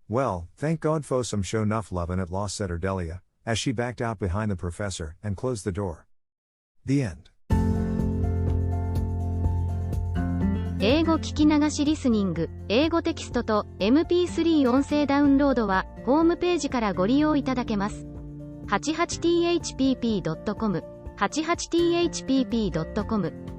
"Well, thank God for some show enough lovin' at loss," said Ardelia, as she backed out behind the professor and closed the door. The end. 英語聞き流しリスニング、英語テキストと MP3 音声ダウンロードはホームページからご利用いただけます。88thpp.com、88thpp.com